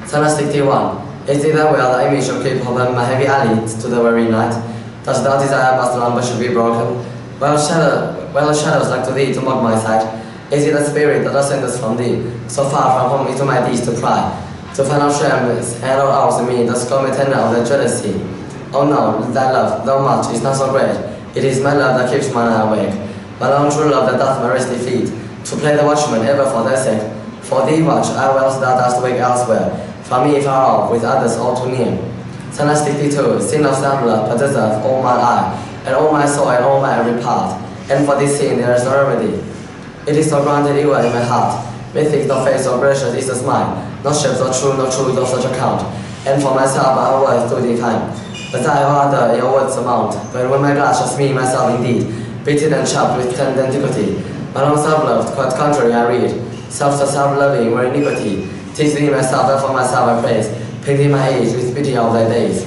Sonnet 61. Is it that well that image shall keep open my heavy eyelids to the very night? Dost thou desire my slumber should be broken? While shadows like to thee to mock my sight, is it the spirit that ascendeth from thee, so far from home into my deeds to pry, to find out shames and all hours in me, thus call me tender of thy jealousy? Oh no, thy love, though much, is not so great, it is my love that keeps mine eye awake, my own true love that doth my restless feet, to play the watchman ever for thy sake. For thee watch, I whilst thou dost wake elsewhere, from me far off, with others all too near. Sonnet 62, sin of Samuel possesseth all my eye, and all my soul and all my every part, and for this sin there is no remedy. It is so granted evil in my heart, methinks no face so gracious is the smile, no shape so true, no truth of such account, and for myself I have worth to define. But I or other your words amount, but when my glass shows me myself indeed, beaten and chopped with tender antiquity, my own self-loved, quite contrary I read, self-loving were iniquity, teach thee myself, and for myself I praise, painting my age with pity of thy days.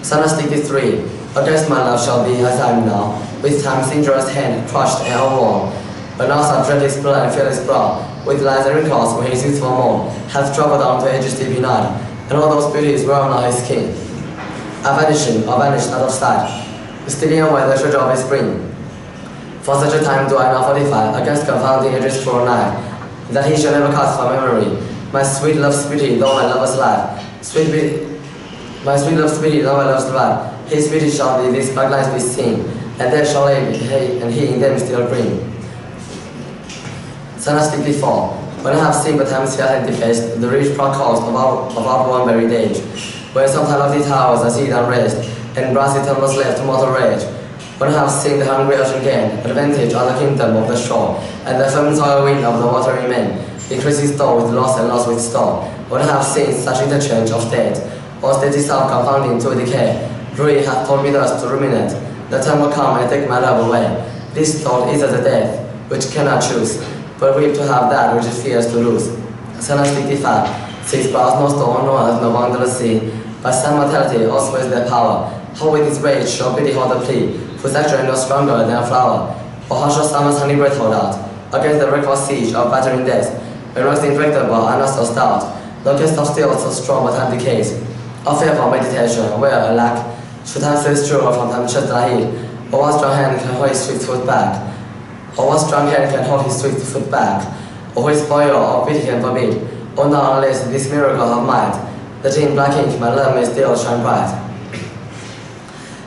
Sonnet 63. Against my love shall be as I am now, with time's injurious hand crushed and outworn. But now some dread his blood and fill his brow, with lines and wrinkles where his youthful moan hath troubled down to ages deep night, and all those beauties were on his skin are vanishing, or vanished out of sight, stealing away the treasure of his spring. For such a time do I now fortify against confounding ages for night, that he shall never cast from memory my sweet love's pity, though my lover's life. My sweet love's pity, though my love's life. His pity shall be these black lines be seen, and there shall he in them still green. Sonnet 64. When I have seen but times here and defaced the rich proud coast of our one buried age, when sometime of these towers are seen unraised, and brassy tumblers left to mortal rage, when I have seen the hungry ocean gain advantage on the kingdom of the shore, and the firm soil wind of the watery men, increasing store with loss and loss with store, when I have seen such interchange of state, or state itself confounding to decay, ruin hath taught me thus to ruminate, the time will come and take my love away. This thought is as a death, which cannot choose, but weep to have that which it fears to lose. Sonnet 65. Six bars no storm, no earth, no wondrous sea, by some mortality also is their power. How with its rage shall pity hold the plea, whose actually no stronger than a flower? Or how shall summer's honey breath hold out, against the reckless siege of battering death, when rocks intractable are not so stout, locust of steel so strong but time decays, or fearful meditation, where, alack, should time slip true from time shut thy heat, or what strong hand can hold his swift foot back, or what strong hand can hold his swift foot back, or which spoil or pity can forbid, or now unless this miracle of might, that in black ink my love may still shine bright.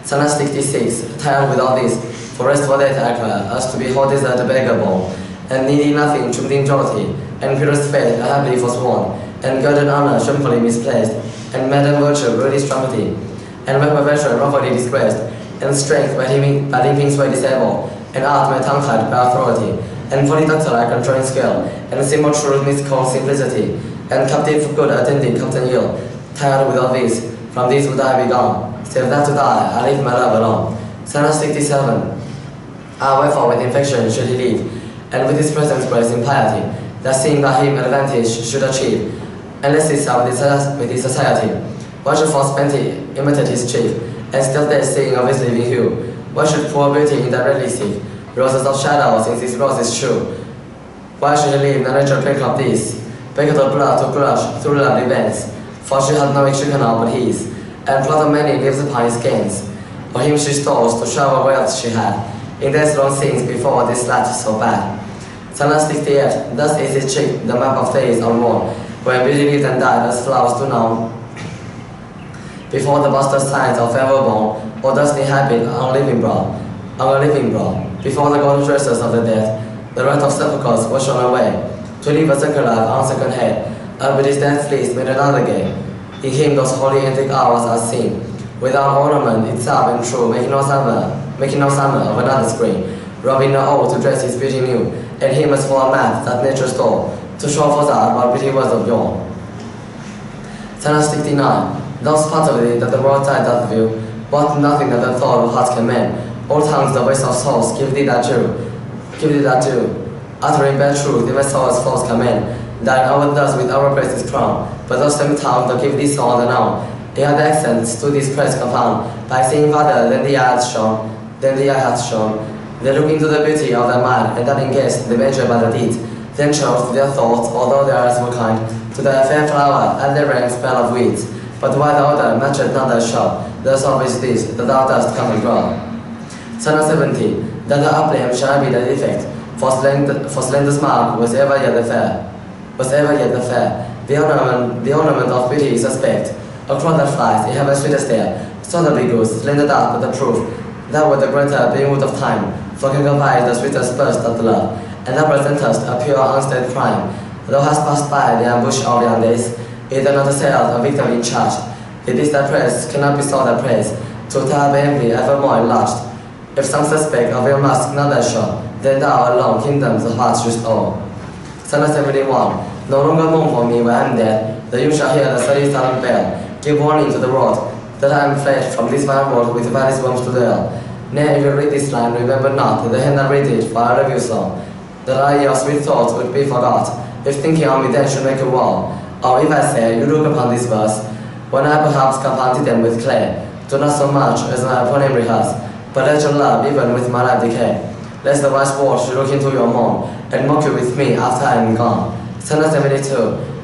Sonnet 66. Tired with all this, for rest for that acre, as to behold desert beggable, and needing nothing, trimmed in jollity, and purest faith happily forsworn, and girded honor shamefully misplaced, and madden virtue rudely strumpety, and weapon virtue wrongfully disgraced, and strength by limping sway disabled, and art my tongue tied by authority, and folly doctor like controlling skill, and simple truth miscalled simplicity, and captive for good attending captain ill. Tired with all this, from these would I be gone, save that to die, I leave my love alone. Sonnet 67. Ah, wherefore with infection should he live, and with his presence grace in piety, that seeing by him advantage should achieve, and less itself with his society. Why should false plenty imitate his chief, and still dead seeing of his living hue? Why should poor beauty indirectly seek roses of shadow since his rose is true? Why should he leave the natural drink of this, baked of blood to crush through lovely veins? For she had no exchequer now but his, and plot of many lives upon his gains. For him she stores to shower wealth she had, in days long since before this light so bad. Sonnet 68. Thus is his cheek the map of days unworn, when beauty lived and died as flowers do now. Before the bastard signs of ever born, or dusty habit on living brow, on a living broad. Before the golden dresses of the dead, the right of sepulchres was shown away, to leave a second life on second head, and with his death fleece made another gate. In him those holy antique hours are seen, without ornament itself and true, making no summer of another spring, robbing the old to dress his beauty new, and him as for a map that nature stole, to show forth about pretty words of yore. Sonnet 69. Thus fatally that the world tide doth view, but nothing that the thought of hearts can mend. All tongues the voice of souls give thee that due, uttering bad truth in my soul's false command. Thine hour thus with our praise is crowned, but those same tongue that give thee song the noun. They are the accents to this praise compound, by saying farther than the eye hath shown. They look into the beauty of thy mind, and that engaged the measure by the deed. Then chose their thoughts, although their eyes were kind, to thy fair flower, and their rank smell of weeds. But why the order matcheth not thy shop, thus always this, that thou dost come and grow. Sonnet 70. That the upland shall be the defect, for slender's mark was ever yet the fair. The ornament of beauty is suspect. A crown that flies, it have a sweeter stare, so that we goes, slender dark but the proof. Thou wert the greater being wood of time, for can confide the sweetest burst of the love, and thou presentest a pure unstained crime. Thou hast passed by the ambush of young days, either not assailed or victim in charge. It is thy praise cannot be sought thy praise, to thy empty evermore enlarged. If some suspect of your mask not thy shore, then thou alone kingdoms of hearts shouldst owe. Sonnet 71. No longer mourn for me when I am dead, that you shall hear the steady sound bell, give warning to the world, that I am fled from this vile world with various worms to dwell. Nay, if you read this line, remember not the hand that read it, for I love you so, that I your sweet thoughts would be forgot, if thinking on me then should make a wall. Or if I say, you look upon this verse, when I perhaps compounded them with clay, do not so much as my opponent rehearse, but let your love even with my life decay. Lest the wise world should look into your moan, and mock you with me after I am gone. Sonnet 72.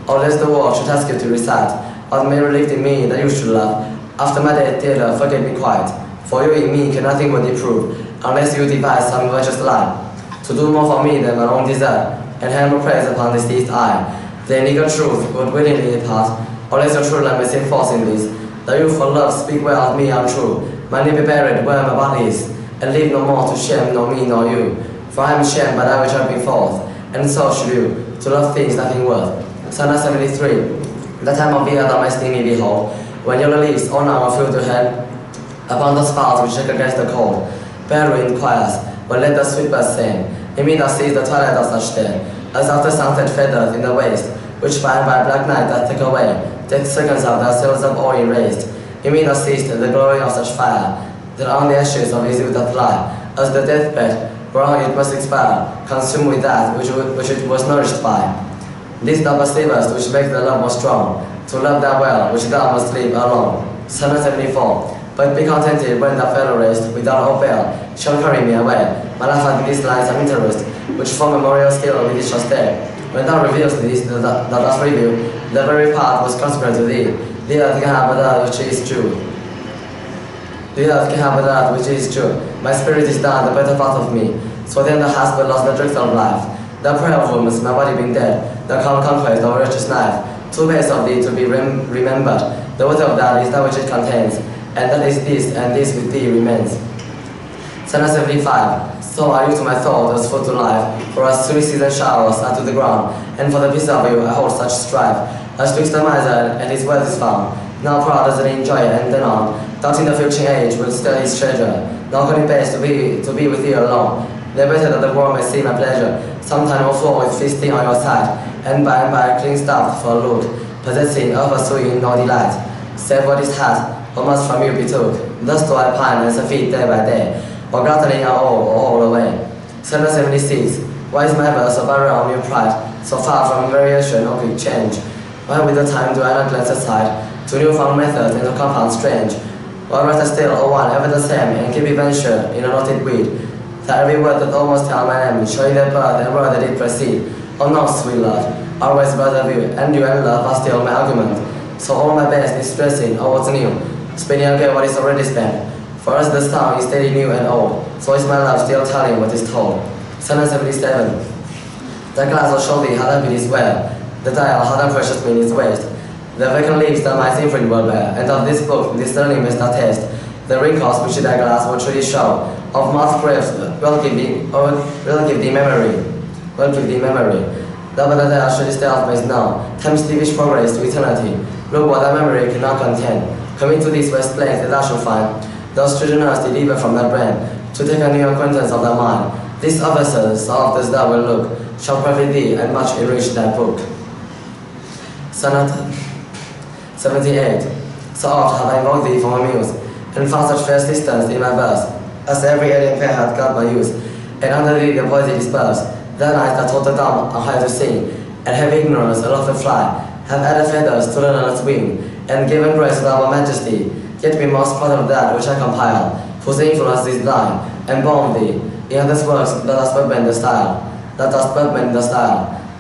Or lest the world should ask you to recite, or may relieve in me that you should love, after my death dear forget me quite, for you in me can nothing but improve, unless you devise some virtuous lie, to do more for me than my own desire, and hand more praise upon this deceased eye. The eager truth would willingly depart, or lest your true love may seem false in this, that you for love speak well of me untrue, my name be buried where my body is, and leave no more to shame nor me nor you, for I am ashamed by that which I bring forth, and so should you, to love things nothing worth. Sonnet 73. The time of year thou mayst me behold, when yellow leaves all now are filled to head, upon the spouts which shake against the cold, bear ruined choirs, but let the sweet birds sing. In me thou seest the twilight of such day, as after sunset fadeth in the waste, which by and by black night doth take away, take seconds of thy sails of oil erased. In me thou seest the glory of such fire, that on the ashes of his youth doth lie, as the deathbed, whereon it must expire, consumed with that which it was nourished by. This thou perceivest which makes the love more strong, to love thou well, which thou must leave alone. Sonnet 74. But be contented when thou fellow rest, without all bell, shall carry me away. My life hath these lines of interest, which form a memorial skill with it shall stay. When thou revealest this, thou dost reveal, the very part was consecrated to thee. The earth can have but that which is true. My spirit is done, the better part of me. So then thou hast but lost the drift of life. The prayer of wounds, my body being dead, the conquest of a righteous life. Two ways of thee to be remembered. The water of that is that which it contains, and that is this, and this with thee remains. Sonnet 75. So are you to my thought as food to life, or as sweet season showers are to the ground, and for the peace of you I hold such strife, as twixt the miser and his wealth is found. Now proud as an enjoyer, and then on, doubting the future age will stir his treasure, now calling best to be with thee alone. The better that the world may see my pleasure, sometime also with feasting on your side, and by clean stuff for loot, possessing of a sweet no delight. Save what is had, or must from you be took. Thus do I pine and surfeit day by day, or gluttony all away. Sonnet 76. Why is my verse so barren on your pride, so far from variation or quick change? Why with the time do I not glance aside, to new-found methods and to compound strange? Or rather still, or one ever the same, and keep venture in a knotted weed, that every word that almost tell my name, showing their birth and where that it proceed. Oh no, sweet Lord, always brother view, and you and love are still my argument. So all my best is stressing, oh what's new, spinning again what is already spent. For us the sound is steady new and old, so is my love still telling what is told. Sonnet 77. The glass will show thee how that it is well, the dial how that precious mean is waste. The vacant leaves that my symphony will bear, and of this book this learning must thou taste. The wrinkles which their glass will truly show, of mouth graves will give thee memory. The better they are surely stay of ways now, time's devish progress to eternity. Look what thy memory cannot contain. Commit to these west plains that thou shalt find, those treasures delivered from thy brain, to take a new acquaintance of thy mind. These officers, of this thou wilt look, shall profit thee and much enrich thy book. Sonnet 78. So oft have I invoked thee for my muse, and found such fair assistance in my verse, as every alien fair hath got by use, and under thee the poesy dispersed. That night that taught the dumb are high to sing, and heavy ignorance aloft to fly, have added feathers to the learned's wing, and given grace to our majesty. Yet be most proud of that which I compile, whose influence is thine, and born thee. In this works that dost bend the style,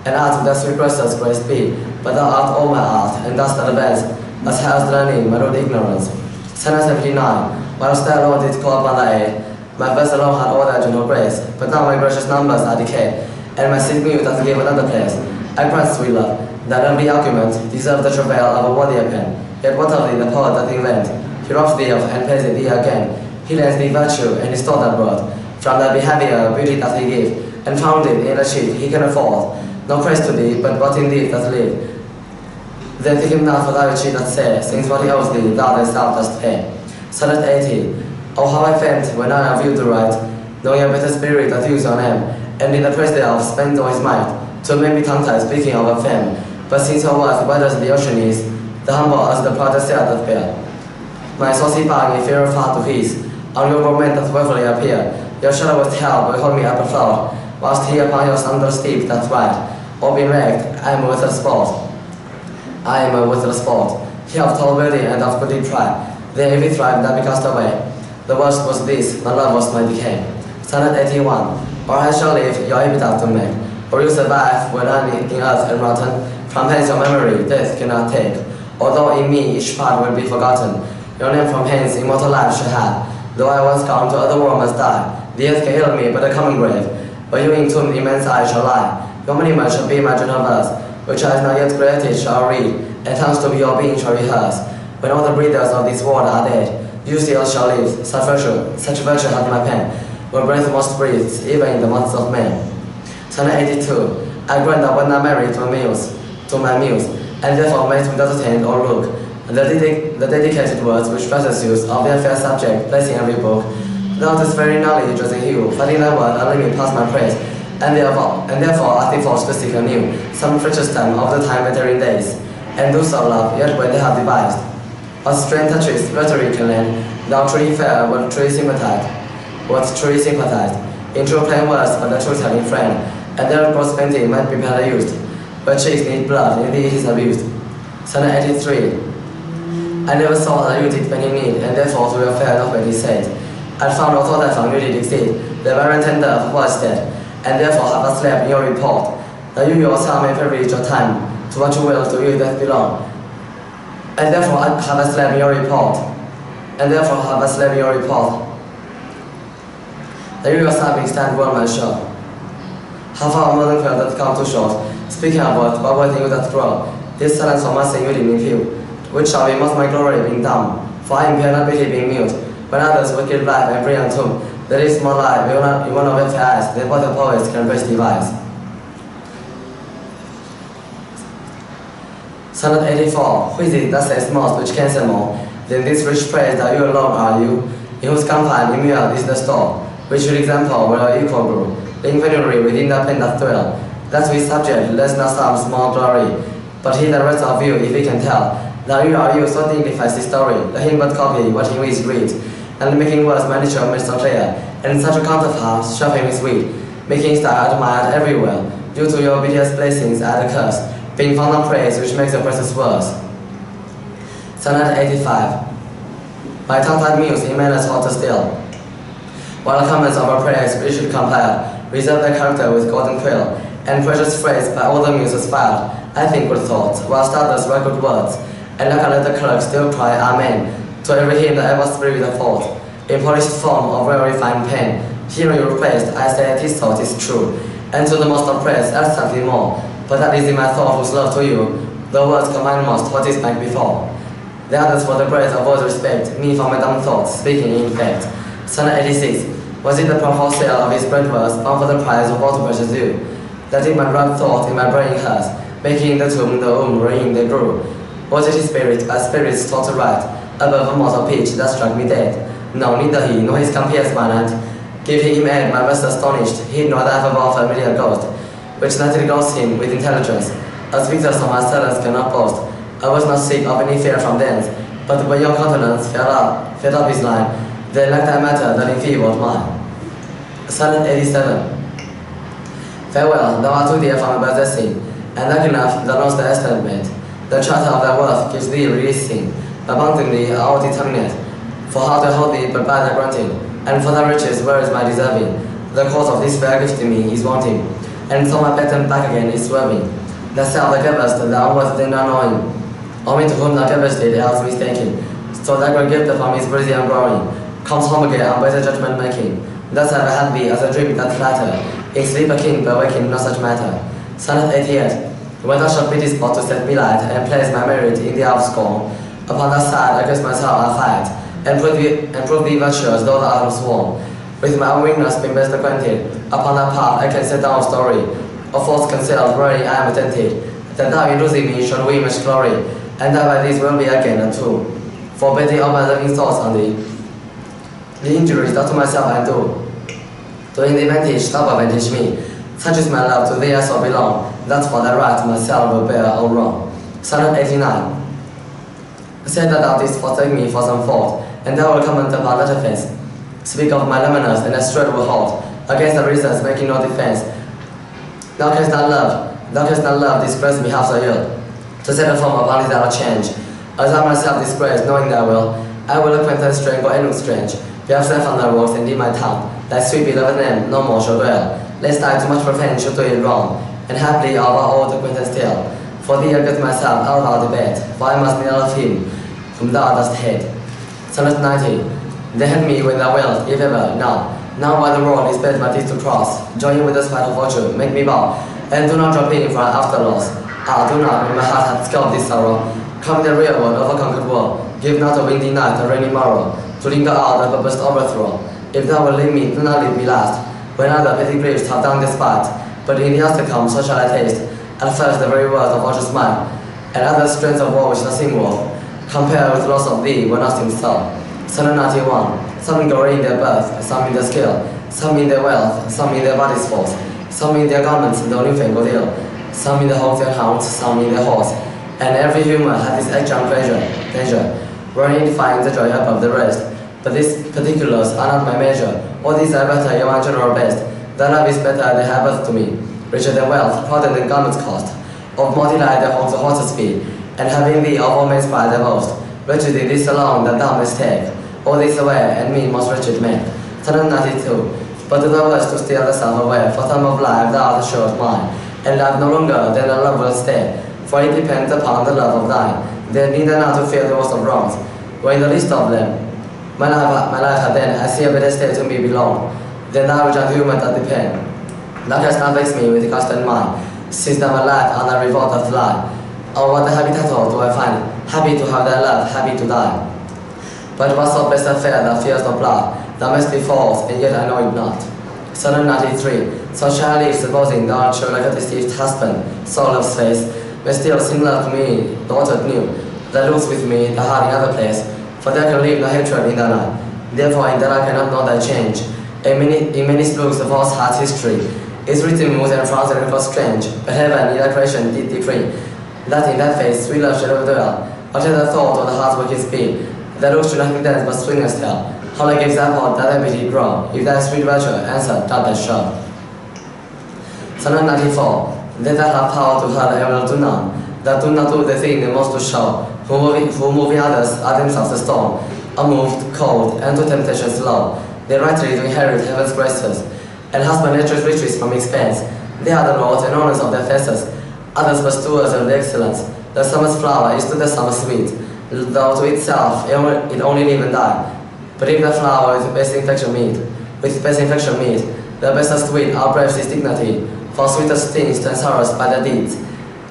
and art that sweet graces grace be, but thou art all my art, and dost advance, as hell's learning, my rude ignorance. Sonnet 79. Whilst thou alone didst call upon thy aid, my verse alone had all thy gentle grace, but now my gracious numbers are decayed, and my sick muse doth give another place. I grant, sweet love, that every argument deserves the travail of a worthier pen. Yet what of thee the poet doth invent? He robs thee of and pays thee again. He lends thee virtue and is taught that word. From thy behavior beauty doth he give, and found it in a sheet he can afford. No praise to thee, but what in thee doth live. Then take him not for thy which he doth say, since what he owes thee thou thyself dost pay. Sonnet 80. Oh, how I faint when I have you to write, knowing a better spirit that use your name, and in the praise thereof spend all his might, to make me tongue-tied speaking of a fame. But since your worth wide as the ocean is, the humble as the proudest sail doth bear. My saucy bark in fear of heart to his, on your government doth woefully appear. Your shadow with hell will hold me up afloat, whilst he upon your thunder steep doth ride. Or be wrecked, I am a withered sport. He of tall beauty and of goodly pride, they every thrive that be cast away. The worst was this, my love was my decay. Sonnet 81. Or I shall live, your epitaph to make, or you survive when I in earth and rotten. From hence your memory death cannot take, although in me each part will be forgotten. Your name from hence immortal life shall have, though I once come to other world must die. The earth can heal me but a common grave, but you entombed immense I shall lie. Your monument shall be my gentle verse, which I not yet created shall read, and tongues to be your being shall rehearse. When all the breathers of this world are dead, you still shall live. Such virtue hath my pen, when breath most breathes, even in the months of May. Sonnet 82. I grant that when I marry to my muse, and therefore made without attend or look, the dedicated words which verses use of their fair subject place in every book, thou this very knowledge as a hue, finding thy word a limit past my praise, and therefore I think forced to seek anew some precious time of the time veteran days, and do so love, yet when they have devised. What strange touches rhetoric can lend, thou truly fair, what truly sympathized, in true plain words, but the truth having friend, and their gross painting might be better used, but cheeks need blood, in thee it is abused. Sonnet 83. I never saw that you did when you need, and therefore to your fair not when he said. I found no thought I found you did exceed, the very tender of was dead, and therefore have not slept in your report, that you yourself may privilege your time, to what you will to you that belong. And therefore have I slept in your report, that you yourself may stand well my shore. How far more than quail that come too short, speaking of what, but waiting you that grow, this silence for my singular in view, which shall be most my glory being dumb, for I am here not pity being mute, when others wicked life and bring unto, there is more life, in one of your eyes, than what the poets can best devise. Sonnet 84. Who is it that says most which can say more than this rich praise that you alone are you, in whose confine immune is the store, which your example will your equal grow, the inventory within the pen that dwell. That sweet subject less not some small glory, but he that rests of you, if he can tell, that you are you so dignifies the story, let him but copy what he wishes read, and making words my nature made so clear, and such a counterpart, sharpening his wit, making style admired everywhere, due to your obvious blessings at a curse, being found on praise which makes your presence worse. Sonnet 85. My tongue-tied muse in manners hot still, while the comments of our praise we should compile, reserve their character with golden quill, and precious phrase by all the muses filed, I think good thoughts, whilst others write good words, and like a letter clerk still cry Amen, to every hymn that ever spread with a thought, in polished form of very refined pen, hearing your request, I say this thought is true, and to the most oppressed, add something more, but that is in my thought whose love to you, the words combine most what is mine before. The others for the praise of all respect, me for my dumb thoughts, speaking in fact. Sonnet 86. Was it the profile sale of his bread verse, bound for the price of all to precious due? That in my blood thought, in my brain hurt, making the tomb, the ringing the grew. Was it his spirit, a spirit's taught to write, above a mortal pitch that struck me dead? No, neither he, nor his compeers my land. Give him aid, my rest astonished, he nor that of our familiar ghost, which nightly goes him with intelligence, as victors of my silence cannot boast. I was not sick of any fear from thence, but when your countenance fed up his line, then like that matter that enfeebled mine. Sonnet 87. Farewell, thou art too dear for my possessing, and like enough thou knowst the estimate. The charter of thy worth gives thee releasing, abounding thee all determinate. For how to hold thee but by thy granting, and for thy riches where is my deserving? The cause of this fair gift to me is wanting, and so my pattern back again is swerving. Thyself thou gavest, thou worth then unknowing, only to whom thou gavest it else mistaken. So thy great gift from his breezy and growing comes home again on better judgment making. Thus have I had thee as a dream that flatter, in sleep a king but waking no such matter. Sonnet 88. When thou shalt be this spot to set me light, and place my merit in the hour of scorn, upon thy side against myself I'll fight, and prove thee virtuous though thou art sworn. With my own weakness being best acquainted, upon thy path I can set down a story of false concealed, wherein I am attended, that thou in losing me shall win much glory, and that by this will be again untrue. Forbidding all my loving thoughts on thee, the injuries that to myself I do, doing the advantage thou advantage me. Such is my love, to thee I so belong, that for thy right myself will bear all wrong. Sonnet 89. Say that thou didst forsake me for some fault, and thou wilt comment upon that offense. Speak of my loneliness, and a straight will halt against the reasons making no defense. Thou canst not love, disgrace me half so ill, to set a form upon this out change. As I myself disgrace, knowing thy will, I will acquaintance strange or anything strange. Be absent from thy works and in my tongue, thy sweet beloved name no more shall dwell, lest I too much profane should do it wrong, and happily of our old acquaintance tell. For thee I get myself out of our debate, for I must near love him whom thou dost hate. Sonnet 90. They had me when thou wilt, if ever, now. Now by the road is best my teeth to cross, join with the spite of fortune, make me bow, and do not drop in for an after loss. Ah, do not, when my heart hath scalped this sorrow, come the real world of a conquered world, give not a windy night a rainy morrow, to linger out the purposed overthrow. If thou wilt leave me, do not leave me last, when other petty griefs have done despite, but in the years to come so shall I taste, at first the very words of virtue's mine, and other strengths of war which nothing worth, compare with loss of thee when nothing so. Sonnet 91. Some glory in their birth, some in their skill, some in their wealth, some in their body's force, some in their garments, though newfangled ill, some in the hogs and hounds, some in their horse, and every human hath his actual pleasure, wherein he finds the joy above the rest. But these particulars are not my measure, all these are better, yet one general best. Thy love is better than thy birth to me, richer than wealth, prouder than garments cost, of more delight than homes of horses speed, and having thee of all men's pride the most. Wretched is this alone that thou mayst take, all this away, and me most wretched man. Sonnet 92. But do thou wish to steal thyself away, for time of life thou art assured mine, and life no longer than a love will stay, for it depends upon the love of thine. Then neither now to fear the worst of wrongs, were in the least of them. My life hath then, I see a better state to me belong, than thou which on human that depend. Thou canst not vex me with constant mind, since thou my life on thy revolt doth lie. Oh, what a happy title do I find, happy to have thy love, happy to die. But what so blessed affair thou fearest no blood, thou must be false, and yet I know it not. Sonnet 93. So shall I live, supposing thou art sure like a deceived husband, so love's face, may still seem love to me, the altered new, that looks with me, the heart in other place, for there can live no hatred in thy life. Therefore in that I cannot know thy change. In many books of false heart's history, is written moods and frowns and records strange, but heaven in thy creation did decree, that in that face sweet love shall ever dwell, whatever the thought or the heart's wicked speed, that looks to nothing dance but sweetness tell, how like example that thy pity grow, if thy sweet virtue answer doth thy show. Sonnet 94. They that have power to hurt and will do none, that do not do the thing they most to show, who moving others are themselves a stone, unmoved, cold, and to temptation slow. They rightly do inherit heaven's graces, and husband nature's riches from expense. They are the lords and owners of their faces, others but stewards of the excellence. The summer's flower is to the summer sweet, though to itself it only live and die. But if the flower is the best infection meet, the bestest wheat outbreaks its dignity, for sweetest things turn sorrows by their deeds.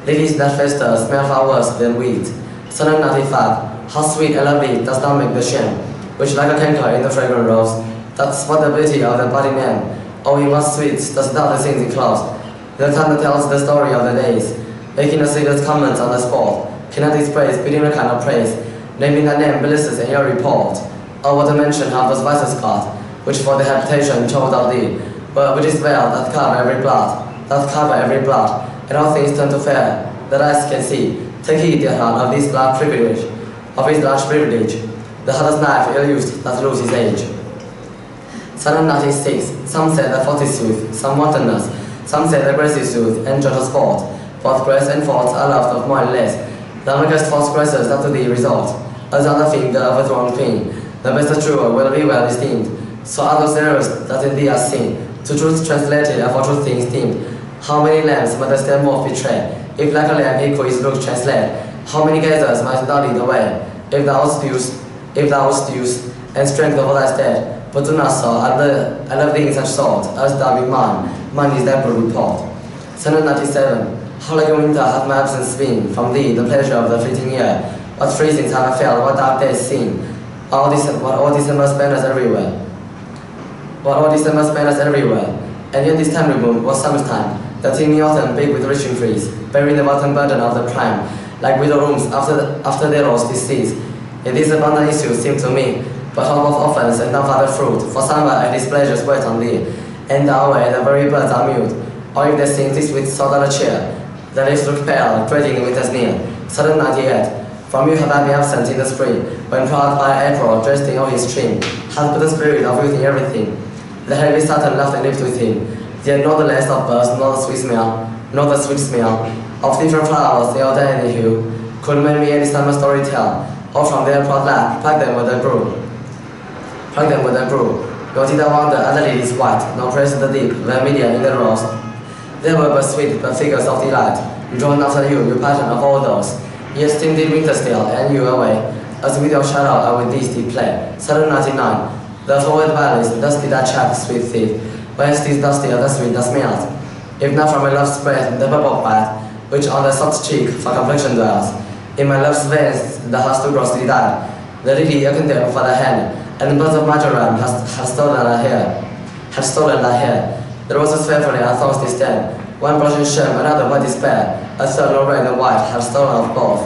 Lilies that fester smell far worse than wheat. Sonnet 95. How sweet and lovely does not make the shame, which like a canker in the fragrant rose. That's what the beauty of the body name. Oh, it was sweet, does not the things it close. The thunder tells the story of the days, making the sweetest comments on the spot. Cannot express, bidding a kind of praise, naming the name Melissa's in your report. Oh, what a mention have those vices got, which for the habitation told of thee, but which is veil that cover every blood, and all things turn to fair, that eyes can see. Take heed, dear heart, of this large privilege, the hardest knife ill-used that loses age. Sonnet 96. Some say the fault is sooth, some wantonness, some say the grace is sooth, and gentle sport. Both grace and faults are loved of more and less. Thou makest false graces that to thee resort, as on the finger of a thrown queen. The best of true will be well esteemed. So are those errors that in thee are seen, to truth translated and for truth things deemed. How many lambs might the stem wolf betray, if like a lamb equal his look translate? How many gazers might thou lead away, if thou wouldst use, and strength of all thy stead? But do not so, I love thee in such sort, as thou be mine is thy good report. Sonnet 97. How like a winter hath my absence been, from thee, the pleasure of the fleeting year. What freezings have I felt, what dark days seen, what all December spent us everywhere. And yet this time removed was summer's time, the teeming autumn big with rich increase, bearing the bottom burden of the prime, like widow rooms after their rose disease. Yet these abundant issues seem to me but all of offense and unfathered fruit, for summer and his pleasures wait on thee, and thou away the very birds are mute, or if they sing this with so dull a cheer, the leaves look pale, dreading the winter's near. Sonnet 98. From you have I been absent in the spring, when proud by April, dressed in all his stream, hath put the spirit of youth in everything. The heavy Saturn laughed and lived with him, yet not the less of birds, nor the sweet smell of different flowers, they all die in the hue, could make me any summer story tell, or from their proud lap, pluck them with a brew. Nor did I wonder at the lilies white, nor praise the deep, vermilion in the rose. They were but sweet, but figures of delight, drawn after you pattern of all those. Yet still did winter still, and you away, as with your shadow I with these did play. Sonnet 99. The forward valleys, thus did I chat, sweet thief, whence these dusty of the sweet that smelt. If not from my love's breath, the bubble bath, which on the soft cheek for complexion dwells. In my love's veins, the heart too grossly died. The lily you condemn for the hand, and the birds of marjoram have stolen her hair. The roses faithfully and thorns disdain. One blushing shame, another white despair. A third, no red and white, have stolen of both.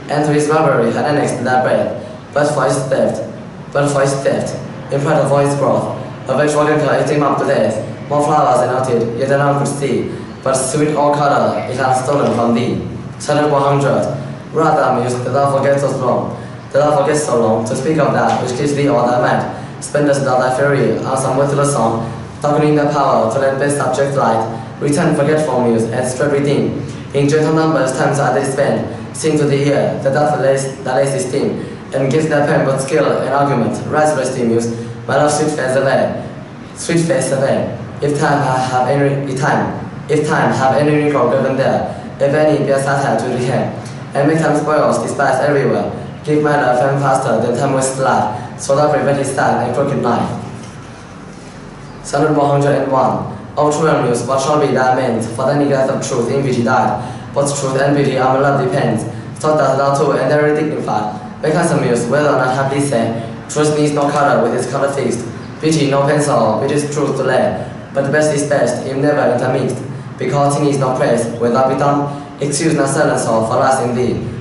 And to his robbery had annexed that breath. But for his theft, in pride of all his growth, a vengeful liquor ate him up to death. More flowers than noted, yet none could see. But sweet all color it hath stolen from thee. Sonnet 100. Rather amused that thou forget so long, to speak of that which gives thee all thy might. Spendest thou thy fury on some worthless song, darkening the power to let best subject light. Return forgetful muse, and straight redeem. In gentle numbers times are they spent, sing to the ear that doth lays esteem, and gives thy pen but skill and argument. Rise, resty muse, my love sweet face away. If time have any wrinkle given there, if any be a satire to the hand, and make time spoils, despised everywhere. Give my love and faster than time wastes life, so that prevent his sad and crooked life. Sonnet 101. O true and muse, what shall be thy meant? For the neglect of truth in beauty died. But truth and beauty on my love depends. Thought that thou too and very dignified. Make us a muse, whether or not happily say. Truth needs no color with its color fixed. Beauty no pencil, beauty's truth to lay. But the best is best, if never intermixed. Because he needs no praise, when thou be done, excuse not silence all for us in thee.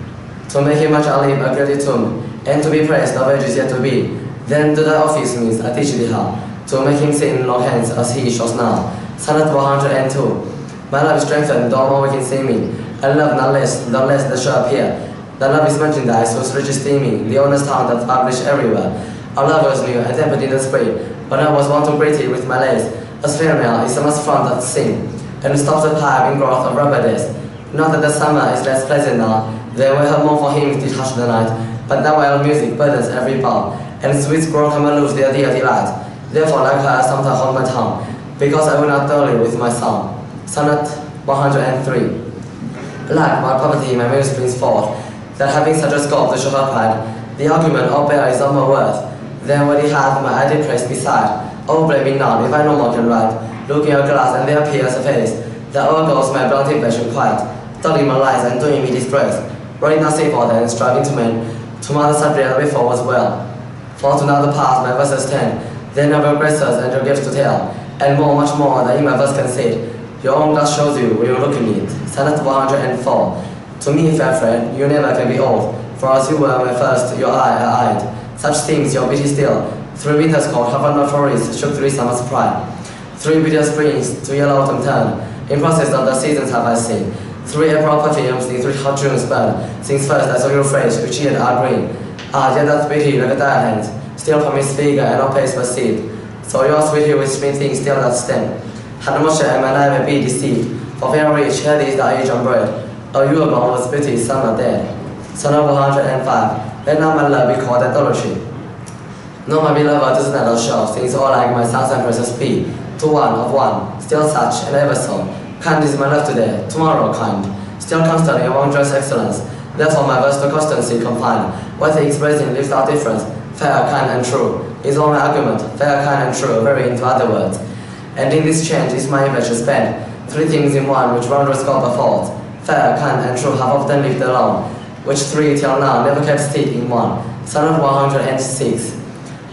To make him much alive a guilty tomb, and to be praised the wages yet to be. Then do thy office means I teach thee how, to make him sit in no hands as he shows now. Sonnet 102. My love is strengthened, though more we can see me. I love not less, though less that shall appear. The love is merchandise, whose rich is steaming, the honest tongue that published everywhere. Our love was new and tempered in the spring, when I was wont to greet it with my lace. As female is the most front that sing, and stops the pipe in growth of rubber days. Not that the summer is less pleasant now, they will have more for him to hush the night, but that wild music burdens every bough, and sweets grow come and lose their dear delight. Therefore, like her, I sometimes hold my tongue, because I will not dully with my song. Sonnet 103. Like my poverty, my muse brings forth, that having such a scope to show her pride, the argument all bear is of more worth. Then what he hath my idle praise beside. Oh, blame me not if I no more can write. Look in your glass and there appears a face, that o'ergoes my blunted passion quite, dulling my lies and doing me dispraise. Running nothing for them, striving to mend, To mother Sabriel before was well. For to now the past, my verses 10. Then of your graces and your gifts to tell, and more, much more than in my verse can say. Your own glass shows you when you look in it. Sonnet 104. To me, fair friend, you never can be old, for as you were my first, your eye I eyed. Such things your beauty still. 3 winters cold, Havana forests shook 3 summers pride. 3 bitter springs to yellow autumn turn. In process of the seasons have I seen. 3 April perfumes in 3 hot Junes burn. Since first I saw your face, which yet are green. Ah, yet that beauty like a diamond, still from its figure and no place but seed. So your sweet with spring things still that stem. Had no share my life may be deceived. For fair rich, here is the age on bread. Oh, you alone was beauty, some are dead. Sonnet 105. Let not my love be called idolatry. No, my beloved does not show, things all like my sons and precious be. To one of one, still such and ever so. Kind is my love today, tomorrow kind. Still constant in wondrous excellence. Therefore my verse to constancy confined. What the expressing leaves out difference. Fair, kind, and true is all my argument. Fair, kind, and true, very into other words. And in this change is my image spent. 3 things in one which wondrous God affords. Fair, kind, and true have often lived alone, which 3 till now never kept still in one. Sonnet 106.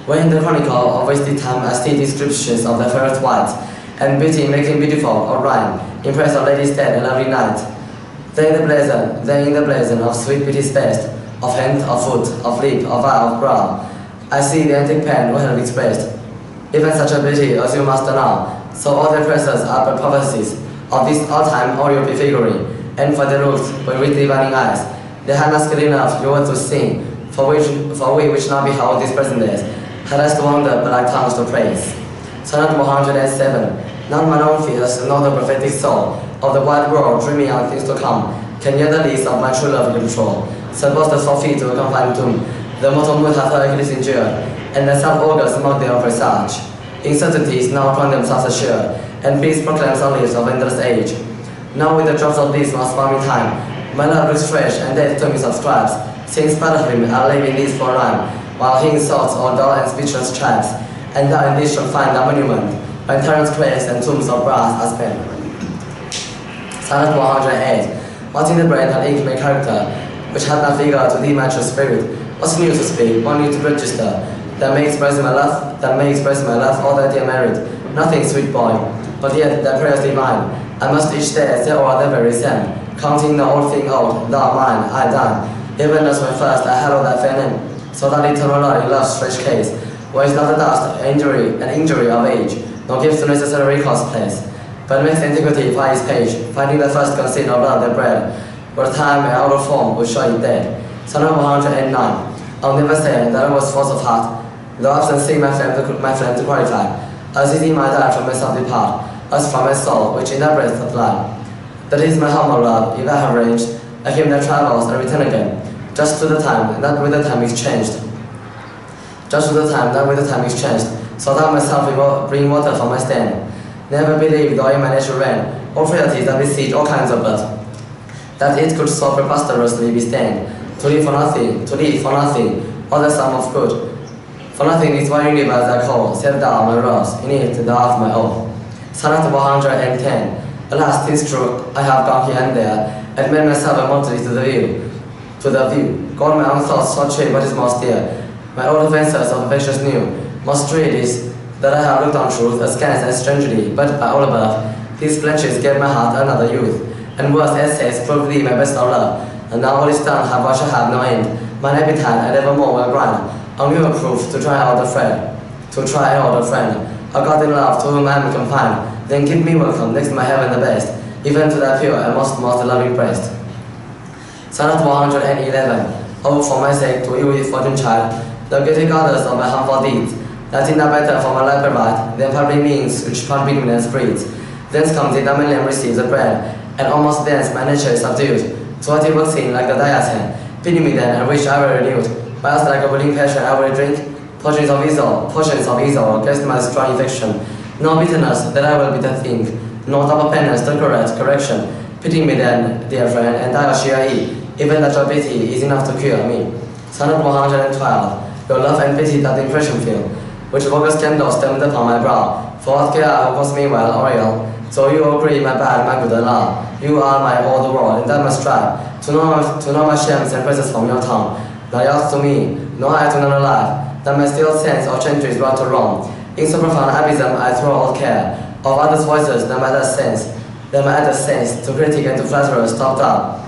When in the chronicle of wasted time I see descriptions of the fairest white, and beauty making beautiful or rhyme, in praise of ladies dead and lovely night. Then in the blazon of sweet beauty's best, of hand, of foot, of lip, of eye, of brow, I see the antique pen well have expressed. Even such a beauty as you master now, so all the praises are but prophecies of this all time all you'll be figuring, and for the looks with divining eyes, they had not skill enough you were to sing, for we which now behold these present days, had us to wonder but like tongues to praise. Sonnet 107. Not my own fears, nor the prophetic soul of the wide world dreaming on things to come, can yet the least of my true love control. Suppose the soft feet to a confined tomb, the mortal mood hath Hercules endured, and the self-august mock their presage. Uncertainties now crown themselves assured, and peace proclaims the lives of endless age. Now with the drops of bliss must farm in time, my love looks fresh, and death to me subscribes, since part of him I live in this for rhyme, while he insults all dull and speechless tribes, and thou in this shall find a monument, when tyrants' quays and tombs of brass are spent. Sonnet 108. What in the brain had ink my character, which had not figure to thee match your spirit? What's new to speak, what new to register, that may express my love, all that dear merit? Nothing, sweet boy, but yet thy prayers divine. I must each day say o'er the very same, counting the old thing old, thou mine, I thine. Even as when first I hallow thy fair name, so that eternal Lord in love's fresh case, where is not the dust, an injury of age, nor gives the necessary recourse place, but makes antiquity fly his page, finding the first conceit of love that bred, where time and outer form will show it dead. Sonnet 109. I'll never say that I was false of heart, though often seek my flame to qualify, as is in my life from myself depart, as from my soul, which in thy breath apply. That is my humble love, if I have ranged, like him that travels and return again, just to the time, that with the time is changed. Just to the time, that with the time is changed, so that myself will bring water from my stand. Never believe, though in my nature ran, all frailties that besiege all kinds of blood, that it could so preposterously be stained, to live for nothing, all the sum of good. For nothing is one universe I call, save thou my rose, in it thou art my own. Sonnet 110. Alas, 'tis true, I have gone here and there, and made myself a motley to the view. God my own thoughts so cheap what is most dear. My old offences of affections new, most dread is that I have looked on truth askance and strangely, but by all above, these blenches gave my heart another youth, and worse essays proved thee my best of love. And now all is done, I shall have no end. Mine appetite and evermore will grind, on newer proof to try out a friend, a God in love to whom I am confined. Then give me welcome next my heaven the best, even to thy pure and most loving breast. Sonnet 111. Oh, for my sake, to you, fortune child, the guilty goddess of my harmful deeds, that in the better for my life provide, than public means which public means breeds. Thence comes it that my lamb receives the bread, and almost thence my nature is subdued. So what it will seem like the diasen. Pity me then, and wish I were renewed. Whilst like a willing passion I will drink, potions of easel, against my strong infection. No bitterness that I will bitter think, no double penance to correct correction. Pity me then, dear friend, and I will share ye, even that your pity is enough to cure me. Sonnet 112. Your love and pity that impression feel, which August candles stamped upon my brow. For what care was me well or ill, so you agree my bad, my good Allah. You are my all the world, and I must strive to know my shames and praises from your tongue. Now yours to me, no eye to none alive, that my still sense of centuries brought to wrong. In so profound abysm I throw all care of others' voices, that my other sense to critic and to flatterer stopped up.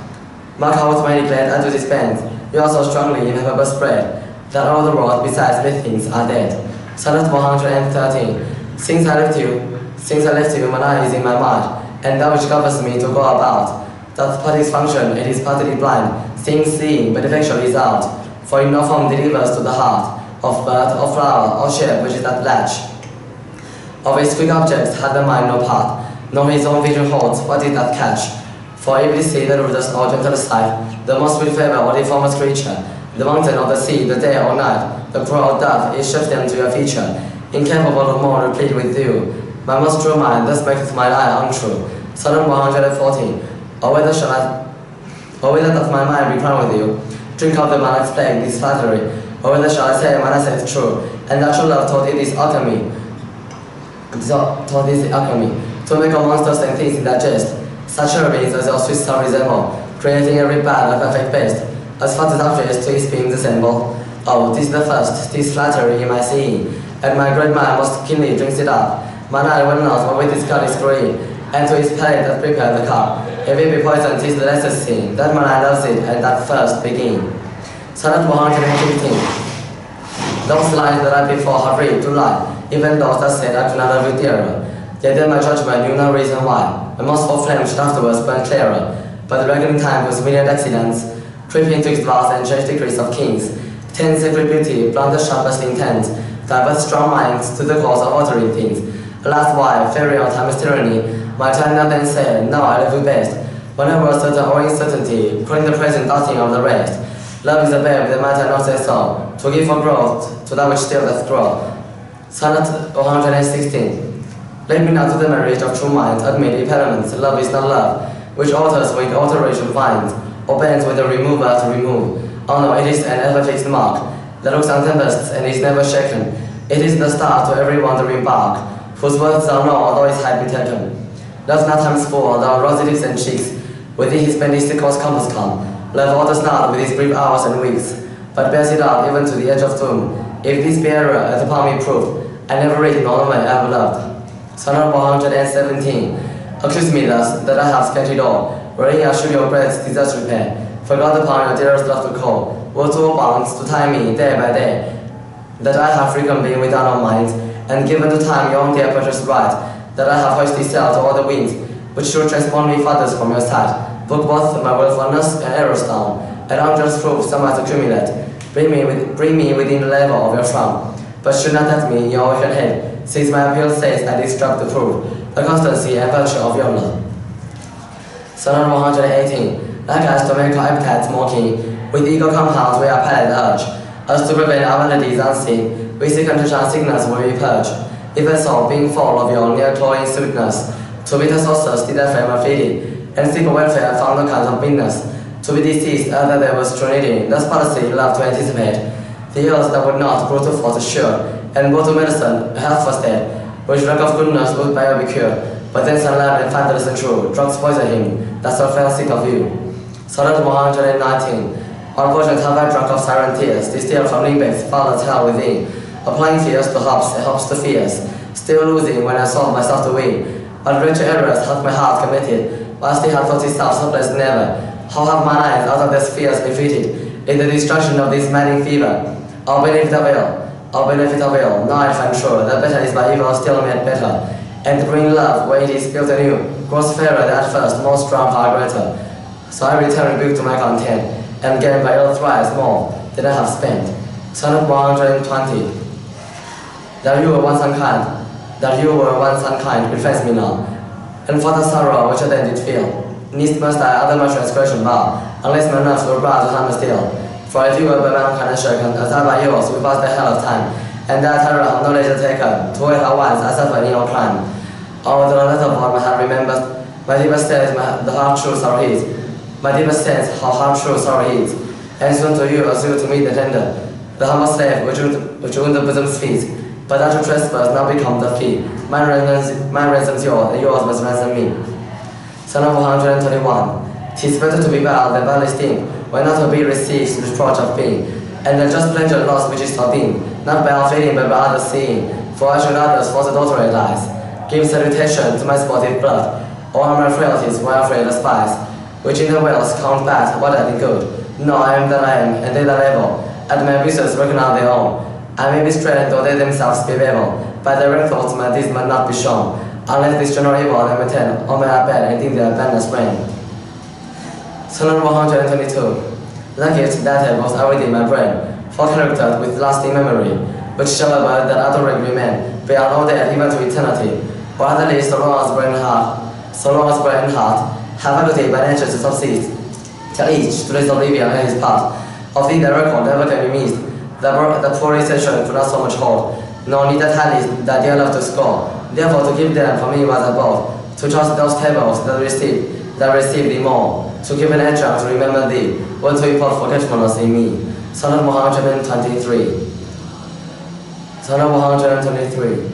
Mark how with my glad I do dispense, you also strongly in paper spread, that all the world besides living things are dead. Sonnet 113. Since I left you, my eye is in my mind, and that which governs me to go about. That part is function, it is partly blind, seeing, but effectually is out. For in no form delivers to the heart, of bird, or flower, or shape which is that latch. Of its quick objects had the mind no part, nor his own vision holds what is that catch. For if we see the rudest or gentlest sight, the most will favor or deformest creature, the mountain or the sea, the day or night, the crow or dove, is shift them to your feature, incapable of more replete with you. My most true mind thus maketh my eye untrue. Sonnet 114. Or whether doth my mind be crowned with you? Drink of the monarch's plague, this flattery. Or whether shall I say my answer is true, and that true love taught it is alchemy. To make all monsters and things in that jest. Such cherubins as your Swiss son resemble, creating every bad a perfect best. As fat as outrageous to his beams assemble. Oh, 'tis the first, 'tis flattery in my seeing, and my great mind most keenly drinks it up. Mine eye will not, but with its cut is green, and to his palate doth prepare the cup. If it be poison, 'tis the lesser sin, that man eye loves it, and that first begin. Sonnet 115. Those lines that I before have read to lie, even those that said I could not love you dearer. Yet then my judgment knew no reason why. The most full flame should afterwards burn clearer. But the reckoning time was million accidents, creeping twixt vast and changed decrees of kings. Ten sacred beauty, blunt the sharpest intent, divert strong minds to the cause of altering things. Alas why, fairy on time's tyranny, my time now then said, now I love you best. Whenever a certain or uncertainty, calling the present doubting of the rest. Love is a babe that might I not say so, to give for growth to that which still doth grow. Sonnet 116. Let me now to the marriage of true mind admit impediments. Love is not love, which alters with alteration finds, or bends with a remover to remove. Oh no, it is an ever-fixed mark, that looks on tempests and is never shaken. It is the star to every wandering bark, whose worth thou know, although its height be taken. Does not time's fall, thou rosy lips and cheeks, within his bending sickle's compass come. Love alters not with his brief hours and weeks, but bears it out even to the edge of doom. If this be error, as upon me proved, I never read nor am I ever loved. Sonnet 117. Accuse me thus, that I have spent it all, wherein I should your breath's deserts repair. Forgot upon your dearest love to call, woe to all bounds to time me day by day, that I have frequently been without all mind, and given to time your own dear precious right, that I have hoisted sail to all the winds, which should transport me farthest from your sight. Book both my willfulness and errors down, and unjust proof somewhat accumulate. Bring me within the level of your frown, but should not let me in your wicked head, since my appeal says I distrust the proof, the constancy and virtue of your love. Sonnet 118. Like as to make our appetites more keen, with eager compounds we our palate urge, as to prevent our melodies unseen, we seek unto shine signals where we purge. Even so, being full of your near cloying sweetness, to bitter sauces did I frame a feeding, and seek welfare found the kinds of bitterness, to be deceased other there was true needing, thus policy love to anticipate. The years that would not grow to force assured, and go to medicine, health first aid, which lack of goodness would by be cured, but then some lamb and fantasies and true, drugs poison him, that so fell sick of you. Sonnet 119. Unfortunate have I drunk of siren tears, distilled from limbecks, foul as hell within, applying fears to hopes and hopes to fears, still losing when I sold myself to win. But greater errors hath my heart committed, whilst he had thought himself hopeless never. How have mine eyes out of their spheres defeated, in the destruction of this maddening fever? Our benefit avail, now I find sure that better is by evil still made better, and to bring love where it is built anew, grows fairer than at first, more strong, far greater. So I return rebuke to my content, and gain by ill thrice more than I have spent. Sonnet 120. That you were once unkind, befriends me now, and for the sorrow which I then did feel, needs must I other my transgression bow, unless my nerves were brought to harm still. For if you were by mankind and shaken, as I by yours, we passed the hell of time, and that terror have no leisure taken, to wait how once I suffered in your crime. Oh, the letter of my heart remembers, my deepest sense, the hard truth are his. My deepest sense, how hard true sorrow is, and soon to you, as you to me the tender, the humble slave which wound the bosom's feet, but that to trespass now become the fee. Mine ransoms yours, and yours must ransom me. Sonnet 121. 'Tis better to be well than well esteemed, when not to be received reproach of being, and then just pleasure lost which is for being, not by our feeling but by others seeing, for I should others false adulterate lies. Give salutation to my spotted blood, all my frailties were afraid of spies, which in the wells count bad what I think good. No, I am that I am, and they that able, and my abuses reckon out their own. I may be strange, though they themselves be able, by their own thoughts my deeds might not be shown, unless this general evil they maintain, on my bed and think their badness reign. Sonnet 122. The gift that was already in my brain, for character with lasting memory, which shall abide that adoring remain, beyond all death even to eternity, or at least so long as brain and heart, have faculty by nature to succeed, till each to his oblivion and his part, of thee the record never can be missed, the poor essential could not so much hold, nor need that had it that dear love to score, therefore to give them for me was above, to trust those tables that receive thee more, to give an adjunct to remember thee, or to impart forgetfulness in me. Sonnet 123. Sonnet 123.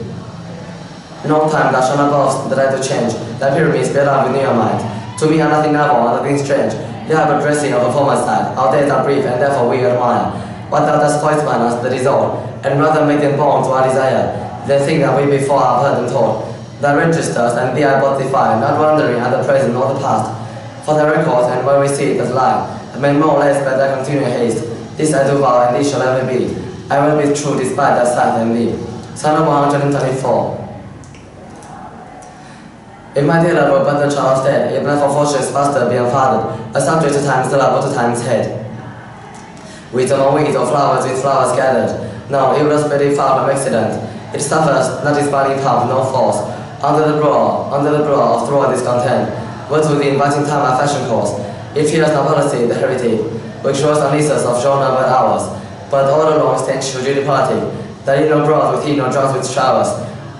No time that shall not boast the right to change, thy pyramids built up within your mind. To me are nothing novel and nothing strange. They have a dressing of a former side. Our days are brief and therefore we admire. What thou dost spoil us that is all, and rather make them born to our desire, than think that we before have heard them taught. Thy registers and thee I both defy, not wondering at the present nor the past. For the records and where we see it as lie, made more or less by thy continual haste. This I do vow and this shall ever be. I will be true despite thy sight and thee. Sonnet 124. If my dear love were but the child of death, if not for fortune's faster being fathered, a subject to time's love or to time's head. Wheat among wheat or flowers with flowers gathered. No, it was very far from accident. It suffers not its body pump nor force. Under the brow of throughout discontent. Words with the inviting time are fashion course. It fears no policy, the heritage, which was on leases of short numbered hours, but all along stench to duty party, that in no broth with heat nor drowns with showers.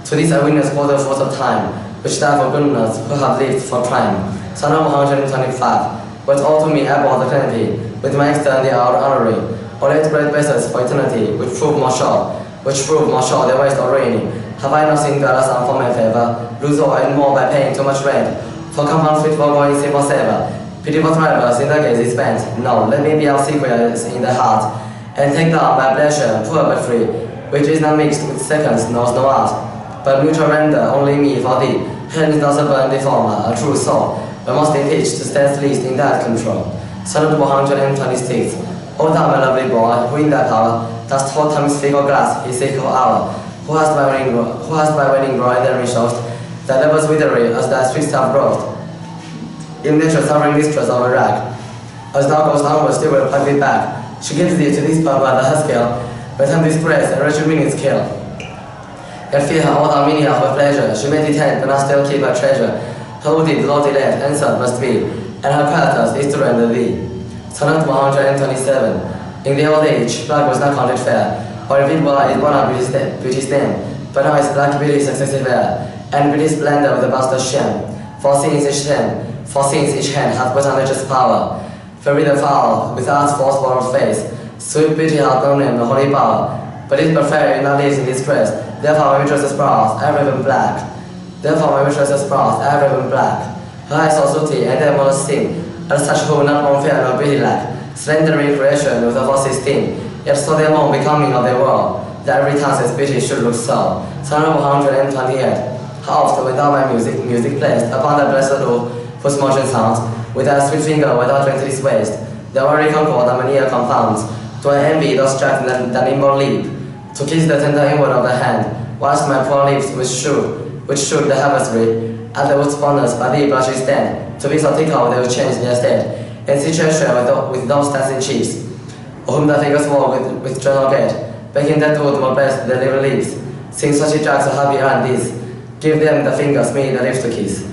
To this I witness for the force of time, which die for goodness who have lived for crime. Sonnet 125. But all to me abhor the plenty, with my external honorary, or let great vessels for eternity, which prove more sure their waste or rainy. Have I not seen dollars on for my favor, lose all and more by paying too much rent, for compounds fit for going simple saver. Pity for thrivers in the gaze is spent. No, let me be obsequious in the heart, and take down my pleasure, poor but free, which is not mixed with seconds, knows no art, but mutual render only me for thee. Hence thou burn deformer, a true soul, but must in teach to stand least in that control. Sonnet 126. O thou my lovely boy, who in thy power dost hold time's fickle glass, his equal hour, who hast by winning glory then resourced, thy levels withery as thy sweet self growth. In nature suffering mistress of a rag, as thou goest onward still will pluck thee back. She gives thee to this purpose the her scale, but time disgrace and wretched minutes kill. Yet fear her all thou meaning of her pleasure, she may detain but not still keep her treasure. Her wounded, Lord delayed, answered must be, and her quietus is to render thee. Sonnet 127. In the old age, blood was not counted fair, or if it were, it won out beauty's name, but now it's black beauty's successive heir, and beauty's splendor with a bastard shame. For since each hand hath but nature's power, very the foul, with art's false borrowed face, sweet beauty hath known him the holy power, but it but fair not lives in disgrace, therefore my mistress's brows are riven black. Her eyes are sooty and their modest sting, and such who not more fair nor beauty lack, slender in creation with a false esteem, yet so they are more becoming of their world, that every task's beauty should look so. Sonnet 128. How oft without my music placed upon the blessed roof, whose motion sounds, with thy sweet finger without length its waist, the very concord and many confounds, do I envy those striking the nimble leap, to kiss the tender inward of the hand, whilst my poor lips which shook the harvestry, at the wood's fondness by thee blushes stand, to be so tickle they will change their state, in situation with those dancing cheeks, whom the fingers walk with journal gait, begging that wood more blessed their little lips, sing such drugs so happy and this, give them the fingers, me the lips to kiss.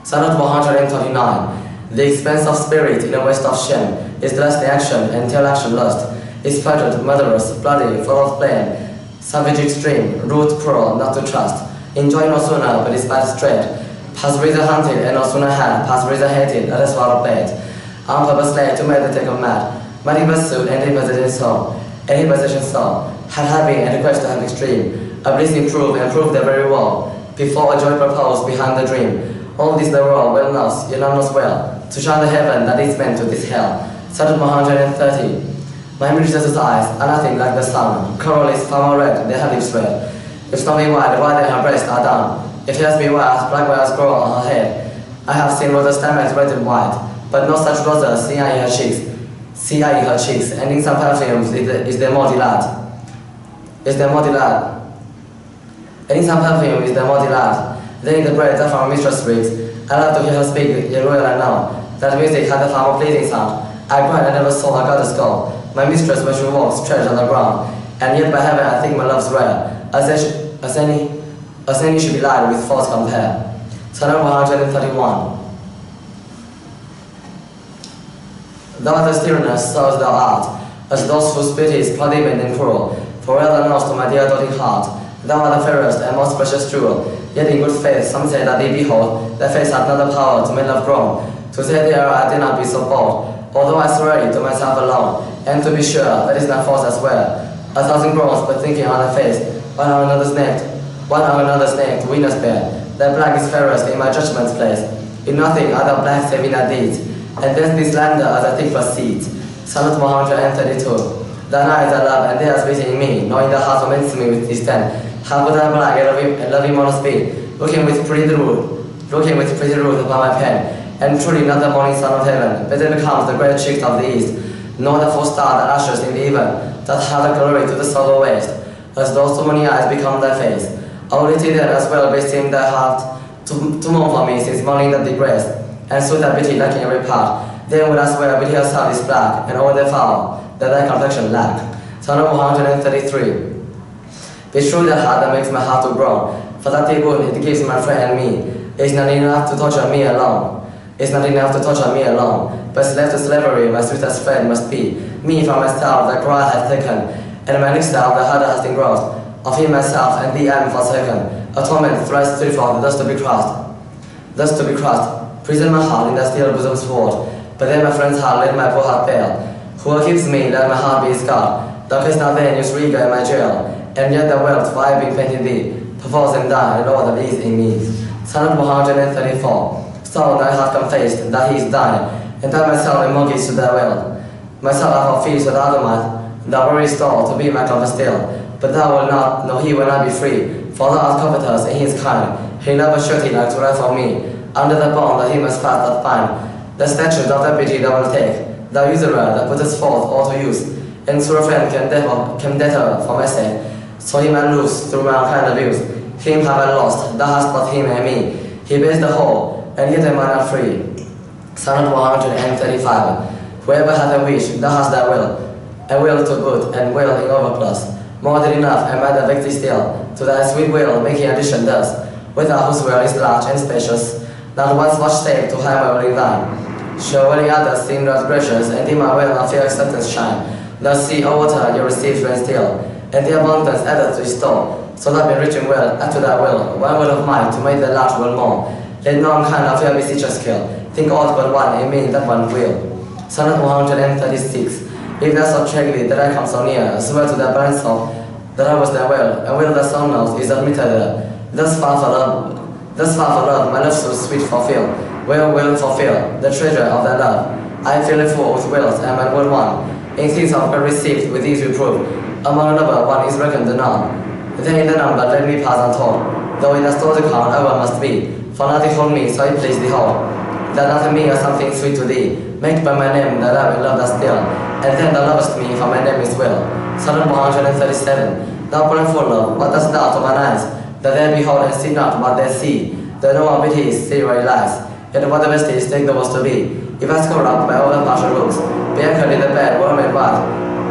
Sonnet 129. The expense of spirit in a waste of shame is lust in action, and till action lust, is perjured, murderous, bloody, full of blame, savage extreme, rude, cruel, not to trust, enjoy no sooner, but despite dread, pass razor hunted, and no sooner had, pass razor hated, let us swallow bait, on purpose laid to meditate of mad, mighty pursuit, and possession soul, had having and request to have extreme, a bliss improve and prove the very woe, before a joy proposed behind the dream, All this the world well knows, you know knows well, to shine the heaven that is meant to this hell. Sonnet 130. My mistress's eyes are nothing like the sun. Coral is far more red, their lips red. If snowy white, white her breasts are down. If hairs be white, black wires grow on her head. I have seen roses stamens red and white, but no such roses see I in her cheeks. See I in her cheeks, and in some perfumes is there more delight. Is there more delight? And in some perfume is there more delight. Then in the breath of our mistress speaks. I love to hear her speak, yet well I know that music had a far more pleasing sound. I cried I never saw her goddess go. My mistress when she walks stretched on the ground, and yet by heaven I think my love's rare, as any should be lied with false compare. Sonnet 131. Thou art as tyrannous, so as thou art, as those whose beauty is prodigant and cruel, for well thou knowest to my dear doting heart, thou art the fairest and most precious jewel, yet in good faith some say that they behold, thy face hath not the power to make love grown, to say there I did not be so bold, although I swear it to myself alone, and to be sure, that is not false as well. 1,000 groans, but thinking on her face, one on another's neck, to witness bear. Thy black is fairest in my judgment's place. In nothing are thou black save in thy deeds, and thence this slander as I think proceeds. Sonnet 132. Thine eyes I love, and they are sweet in me, knowing the heart torments me with disdain. How could I black and loving honest be, looking with pretty ruth upon my pen, and truly not the morning sun of heaven, but then becomes the great chick of the east, nor the full star that ushers in the even, that hath a glory to the solar waste, as those so many eyes become thy face. Already then as well beseem thy heart to mourn for me since morning that degraced, and sweet thy beauty lacking every part. Then would I swear beauty herself is black, and all the foul that thy complexion lack. Sonnet 133. Be true that heart that makes my heart to groan, for that the good it gives my friend and me. It's not enough to torture me alone. It's not enough to torture me alone, but slave to slavery my sweetest friend must be. Me from myself the cry hath taken, and my next self the harder has engrossed. Of him myself and thee I am forsaken, a torment thrice threefold, thus to be crushed. Prison my heart in thy still bosom's fold, but then my friend's heart let my poor heart fail. Who keeps me, let my heart be scarred. Thou canst not then use rigor in my jail, and yet the wealth for I have been painting thee, perforce and die, and all that is in me. Sonnet 134. So thy heart confessed that he is thine, and I myself am mortgaged to thy will. Myself I fulfill with other might, thou were restored to be my comfort still. But thou wilt not, no he will not be free, for thou art covetous in his kind. He never surety like to write for me, under the bond that he must fast that find. The statute of thy beauty thou wilt take, thou usurer that puttest forth all to use, and through a friend can debtor for my sake. So he might lose through my unkind abuse. Him have I lost, thou hast but him and me. He bears the whole, and yet am I not free. Sonnet 135. Whoever hath a wish, thou hast thy will, a will to good, and will in overplus. More than enough am I the victim still, to thy sweet will making addition thus, without whose will is large and spacious, not once vouchsafe to hide my willing thine. Show willing others seem not gracious, and in my will not fear acceptance shine. Thus sea or water you receive rain still, and the abundance added to restore, so that be rich in will, add to thy will, one will of mine to make the large will more. Let no unkind of fear beseech your skill, think aught but one, and mean that one will. Sonnet 136. If thou so checkly that I come so near, swear to thy blind soul that I was thy will, and will the soul knows is admitted there. Thus far for love, my love so sweet fulfill, will fulfill, the treasure of thy love. I feel it full with wills, and my will one. In things of God received, with these reprove, among number one is reckoned the none. Then in the number let me pass untold, though in a stored account I one must be, for nothing hold me, so it please thee whole. That not me or something sweet to thee, make by my name that I will love thee still, and then thou lovest me, for my name is will. Sonnet 137. Thou full love, what dost thou to mine eyes, that they behold and see not what they see, that no one pities, see where it lies, yet what the best is, take the worst to be. If I score up by all the partial looks, be anchored in the bed, worm and what?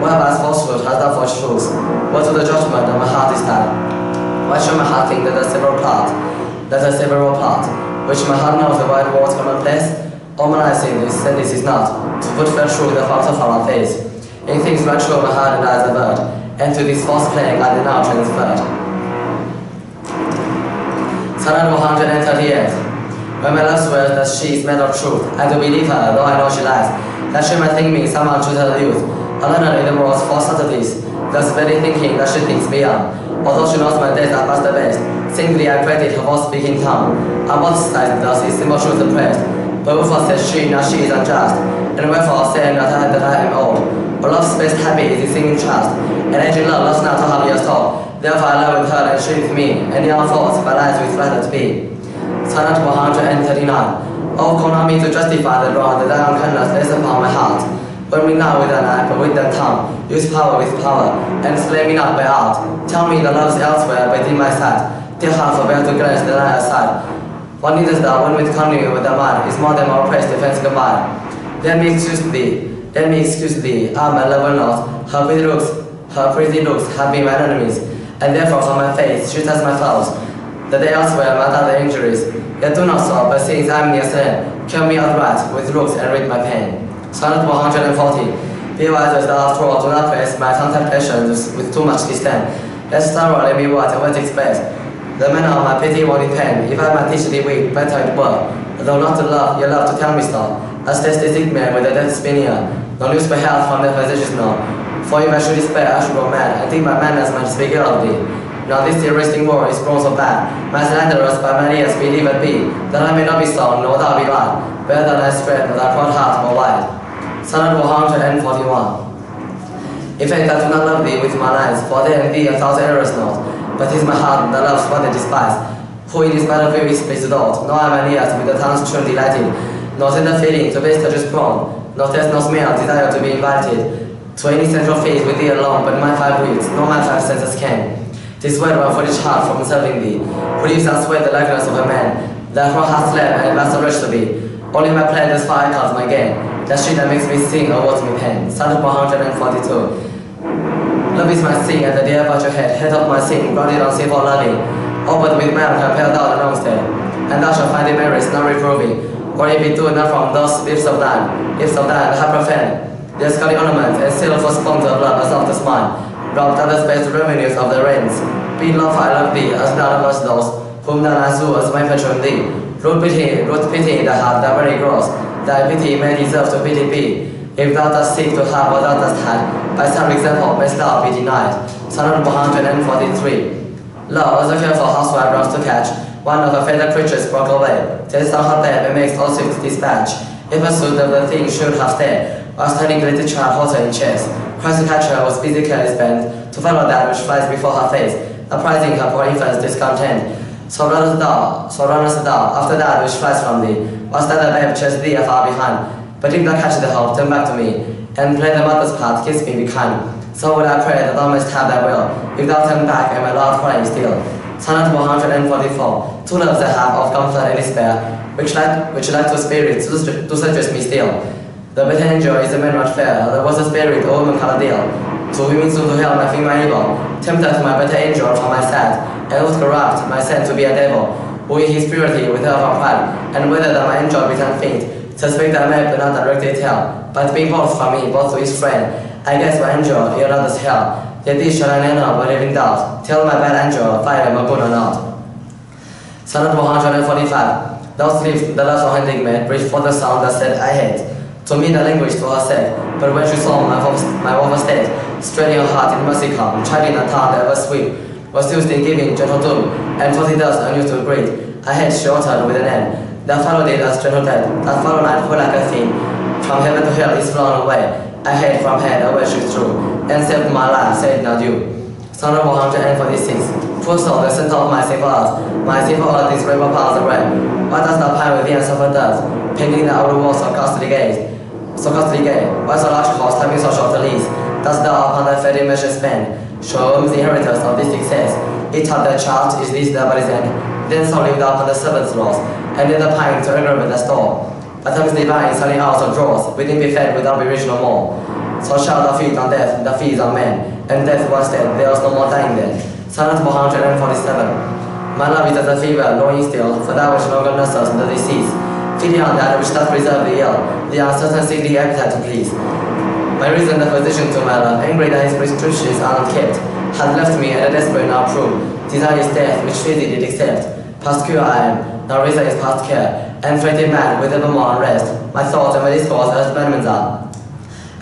What has falsehood, hast thou forged truths? What to the judgment of my heart is thine? Why should my heart think that a several part, which my heart knows the wide world's commonplace? All mine eyes in this, and this is not, to put fair truth the fault of our face. In things right true my heart and eyes avert, and to this false playing I did now transferred. Sonnet 138. When my love swears that she is made of truth, I do believe her, though I know she lies, that she might think me some untutored youth, a learner in the world's false subtleties, thus very thinking that she thinks beyond. Although she knows my days are past the best, simply I credit her for speaking tongue. I emphasize thus is simple truth oppressed. But wherefore says she, now she is unjust. And wherefore say not that I am old. Or love's best happy is in singing trust. And aging love loves not to have your soul. Therefore I love with her and she with me. Any other thoughts, my lies with flatter to be. Sonnet 139. Oh, call on me to justify the wrong that thy unkindness lays upon my heart. Burn me not with an eye, but with the tongue. Use power with power, and slay me not by art. Tell me the love's elsewhere, but in my sight. Dear heart, forbear to glance the lie aside. What needest thou when with coming with the mind is more than our praise defense goodbye? Let me excuse thee, my lover knows, her pretty looks have been my enemies, and therefore from my face shoot as my foes. The day elsewhere might other injuries, yet do not so, but since I am near sin, kill me outright with looks and rid my pain. Sonnet 140. Be wise as thou after all, do not praise my contemplations with too much disdain. Let's thoroughly be what and what expect. The manner of my pity won't depend. If I might teach thee weak, better it were. Though not to love, your love to tell me so. As this sick man with a death spinner, no news for health from the physicians know. For if I should despair, I should go mad, and think my madness might speak ill of thee. Now this irresting war is grown so bad. My slanderers by my ears believe it be, that I may not be so, nor thou be lied. Better than I spread, thy broad heart more wide. Sonnet 141. If I do not love thee with my lies, for then thee a thousand errors not. But 'tis my heart that loves what I despise. Who in this battlefield is pleased not, nor am I near with the tongue's tune delighted. Nor tender feeling to base touches prone, nor taste nor smell desire to be invited. To any central phase with thee alone, but my 5 weeks, nor my 5 senses can. 'Tis well one for each heart from serving thee, who lives and sweat the likeness of a man. Therefore hast left and master rich to be. Only my plan thus far I count my gain. That shit that makes me sing awards me pain. Sonnet 142. Love is my sin, and the dear about your head of my sin, grounded on sinful loving. Opened with man, compelled out and homestead. And thou shalt find the merits not reproving. Or if it do not from those lips of thine, have profaned. Their scully ornaments and seal for sponge of love as of the smile. Robbed others best revenues of the rains. Be love I love thee, as none of us those, whom none I sue as my patron thee. Root pity in the heart that very gross. Thy pity may deserve to pity be. If thou dost seek to have what thou dost have, by some example mayst thou be denied. Sonnet 143. Love, as a careful housewife runs to catch, one of her fatal creatures broke away. Takes down her bed and makes all swift dispatch. If pursuit of the thing should have stayed, while standing great child holds her in chase. Christ to catch her was busy careless bent, to follow that which flies before her face, apprising her poor infant's discontent. So runnest thou, after that which flies from thee, whilst that babe chased thee afar behind. But if thou catch the hope, turn back to me, and play the mother's part, kiss me, be kind. So would I pray that thou mayst have thy will, if thou turn back and my Lord crying still. Sonnet 144. Two loves I have of comfort and despair, which like to spirits to suggest me still. The better angel is a man not fair, there was a spirit, a woman colored deal. To women soon to hell, nothing my evil, tempted to my better angel from my side, and would corrupt my sin to be a devil, who in his purity with her from pride, and whether that my angel be faint, suspect I may but not directly tell, but being both from me, both to his friend, I guess my angel, he'll not as hell, yet this shall I know, but living doubt, tell my bad angel, if I am a good or not. Sonnet 145. Thou sleeps, the last of hunting man, breathed forth the sound that said, I hate. To me the language to her sake, but when she saw my woeful state, straining her heart in mercy come, chiding a tongue that was sweet, was used in giving gentle doom, and for it thus unused to greet. I hate she uttered with an end, that followed it as gentle death, that followed night who like a thing, from heaven to hell is flown away. I hate from head away she threw, and saved my life, said not you. Sonnet 146. Poor soul, the center of my sinful earth is rainbow paths away. Why dost thou pine within and suffer death, painting the outer walls so costly gay? Why so large cost, having so short a lease? Dost thou upon thy fading measure spend? Show the inheritors of this success. Eat up thy child, is this thy body's end? Then so live thou upon the servant's laws, and let the pine to aggravate the store. But times divine, selling out of drawers, within be fed without be rich no more. So shall thou feed on death, thou feeds on men, and death once dead, there was no more dying then. Sonnet 147. My love is as a fever, longing still, for that which no longer nurses the disease. Feeding on that which doth preserve the ill, the uncertain sickly appetite to please. My reason the physician to my love, angry that his prescriptions are not kept, has left me at a desperate now proof. Desire is death, which physic did accept. Past cure I am, now reason is past care, and freighted man with evermore unrest. My thoughts and my discourse as abandonments are,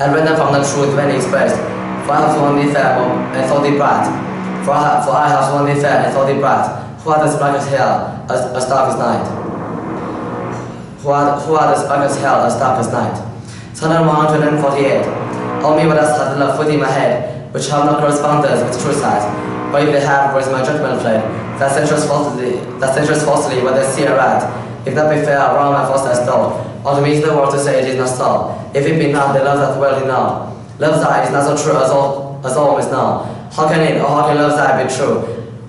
and random from the truth when expressed. For I have known thee fair and thought thee bright. For I have one thee fair and thought thee bright, who art as black as hell, as dark as night. Who art as black as hell, as dark as night. Sonnet 148. O me, what hast had love foot in my head, which have no correspondence with true sight. Or if they have, where is my judgment fled? That censures falsely what they see aright. If that be fair, wrong my false I stole. Or to me the word to say it is not so. If it be not, they love that well enough. Love's eye is not so true as all is known. How can it, or how can love's eye be true?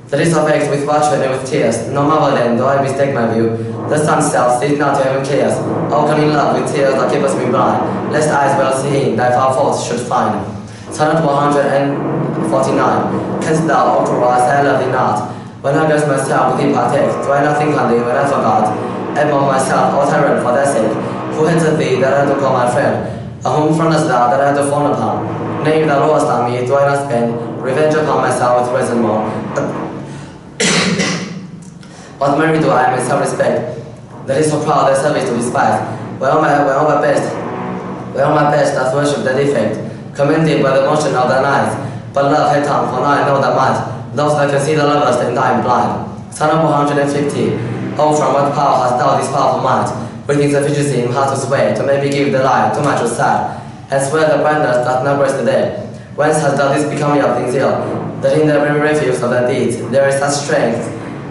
The least of acts with watching and with tears. No marvel then, though I mistake my view. The sun self sees not to heaven clears. Oh, come in love with tears that keep us me blind, lest eyes well seeing thy foul faults should find. Sonnet 149. Canst thou, O cruel, as I love thee not? When I guess myself with thee partake, do I not think on thee when I forgot? Above myself, O tyrant, for thy sake, who hated thee that I had to call my friend? A whom frontest thou that I had to fawn upon? Nay, if thou lowest on me, do I not spend revenge upon myself with reason more? What merit do I myself respect? That is so proud that service to despise. Well my best doth worship the defect, commended by the motion of thine eyes. But love hath tongue, for now I know thy might. Those that can see the lovers, then I am blind. Sonnet 150. Oh, from what power hast thou this powerful might? Breathing sufficiency in heart to sway, to maybe give the lie to my true side, and swear the brightness doth not grace the day. Whence hast thou this becoming of things ill? That in the very refuse of thy deeds there is such strength,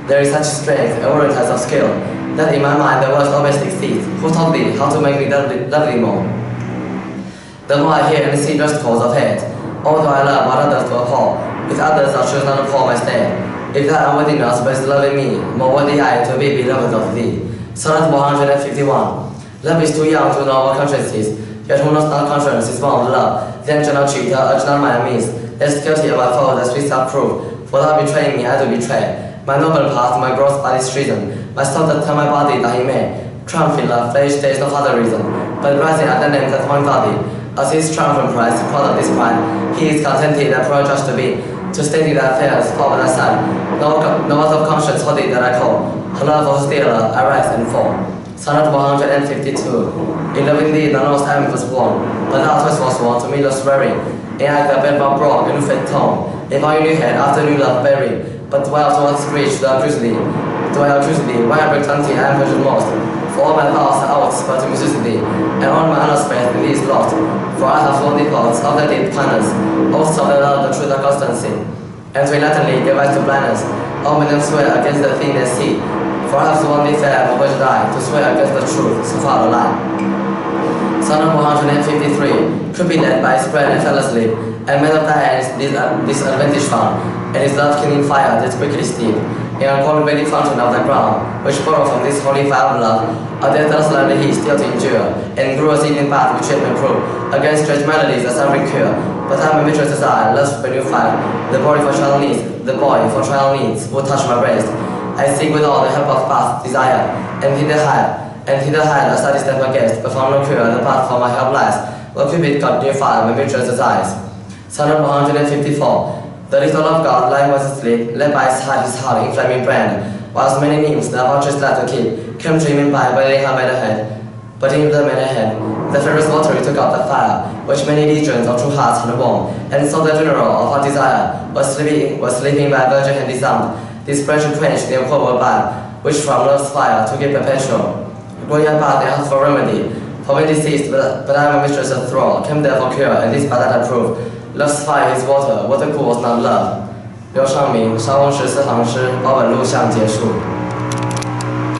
and warrant of skill, that in my mind the words always exceeds. Who taught thee how to make me love thee more? The more I hear and see just cause of hate, oh, do I love what others to abhor, with others I choose not to call my state. If thy unworthiness was loving me, more worthy I to be beloved of thee. Sonnet 151. Love is too young to know what conscience is, yet who knows not conscience is born of love. Then shall not cheat, urge not my enemies, lest guilty of my foe that sweet self-proof. For thou betraying me, I do betray. My noble path, my gross body's treason, my soul that tell my body that he may. Triumph in love, flesh, there is no other reason, but rising at the name that one body. As his triumphant prize, proud of this pride, he is contented and proud just to be, to steady thy affairs, forward thy side. No out of conscience holy that I call, her love of stealer, I rise and fall. Sonnet 152. In loving thee, thou knowest I was born, but thou twice was born to me love swearing. In I the bed bound broad, in fed tone, if I knew head after new love buried. But while towards reach thou accusely, why I break plenty I am perjured most. For all my vows are oaths but to misuse thee, and all my honest faith in thee is lost. For I have flown the clouds of thy deep planets, oaths of thy love, the truth of constancy, and to enlightenly give eyes to blindness. All men swear against the thing they see, for I have sworn thee fair, but which die, to swear against the truth, so far a lie. Sonnet 153. Could be led by spread effortlessly, and made of thy hands this advantage found, and his love kindling fire that quickly steep, in a cold ready fountain of the ground, which borrow from this holy fire of love, a death slowly he still to endure, and grew a seething path which it may prove, against strange melodies a sovereign cure. But I my mistress desire, loves for new fire, the boy for trial needs, will touch my breast. I seek with all the help of past desire, and hither hide a steady step against, but found no cure, the path for my help lies, while Cupid got near fire my mistress's eyes. Sonnet 154. The little of God, lying was asleep, led by his heart in flaming brand, whilst many nymphs the vulture's glad to keep, came dreaming by they had made ahead. But in the man ahead, the fairest watery took up the fire, which many legions of true hearts had borne, and so the general of our desire was sleeping by virgin and disarmed. This branch quenched the improbable bile, which from love's fire to give perpetual. Going about they asked for remedy, for when deceased, but I my mistress a thrall, came there for cure, and this by that I prove. Love's fire is water, water cool was not love. 刘尚明，莎翁十四行诗，保本录像结束。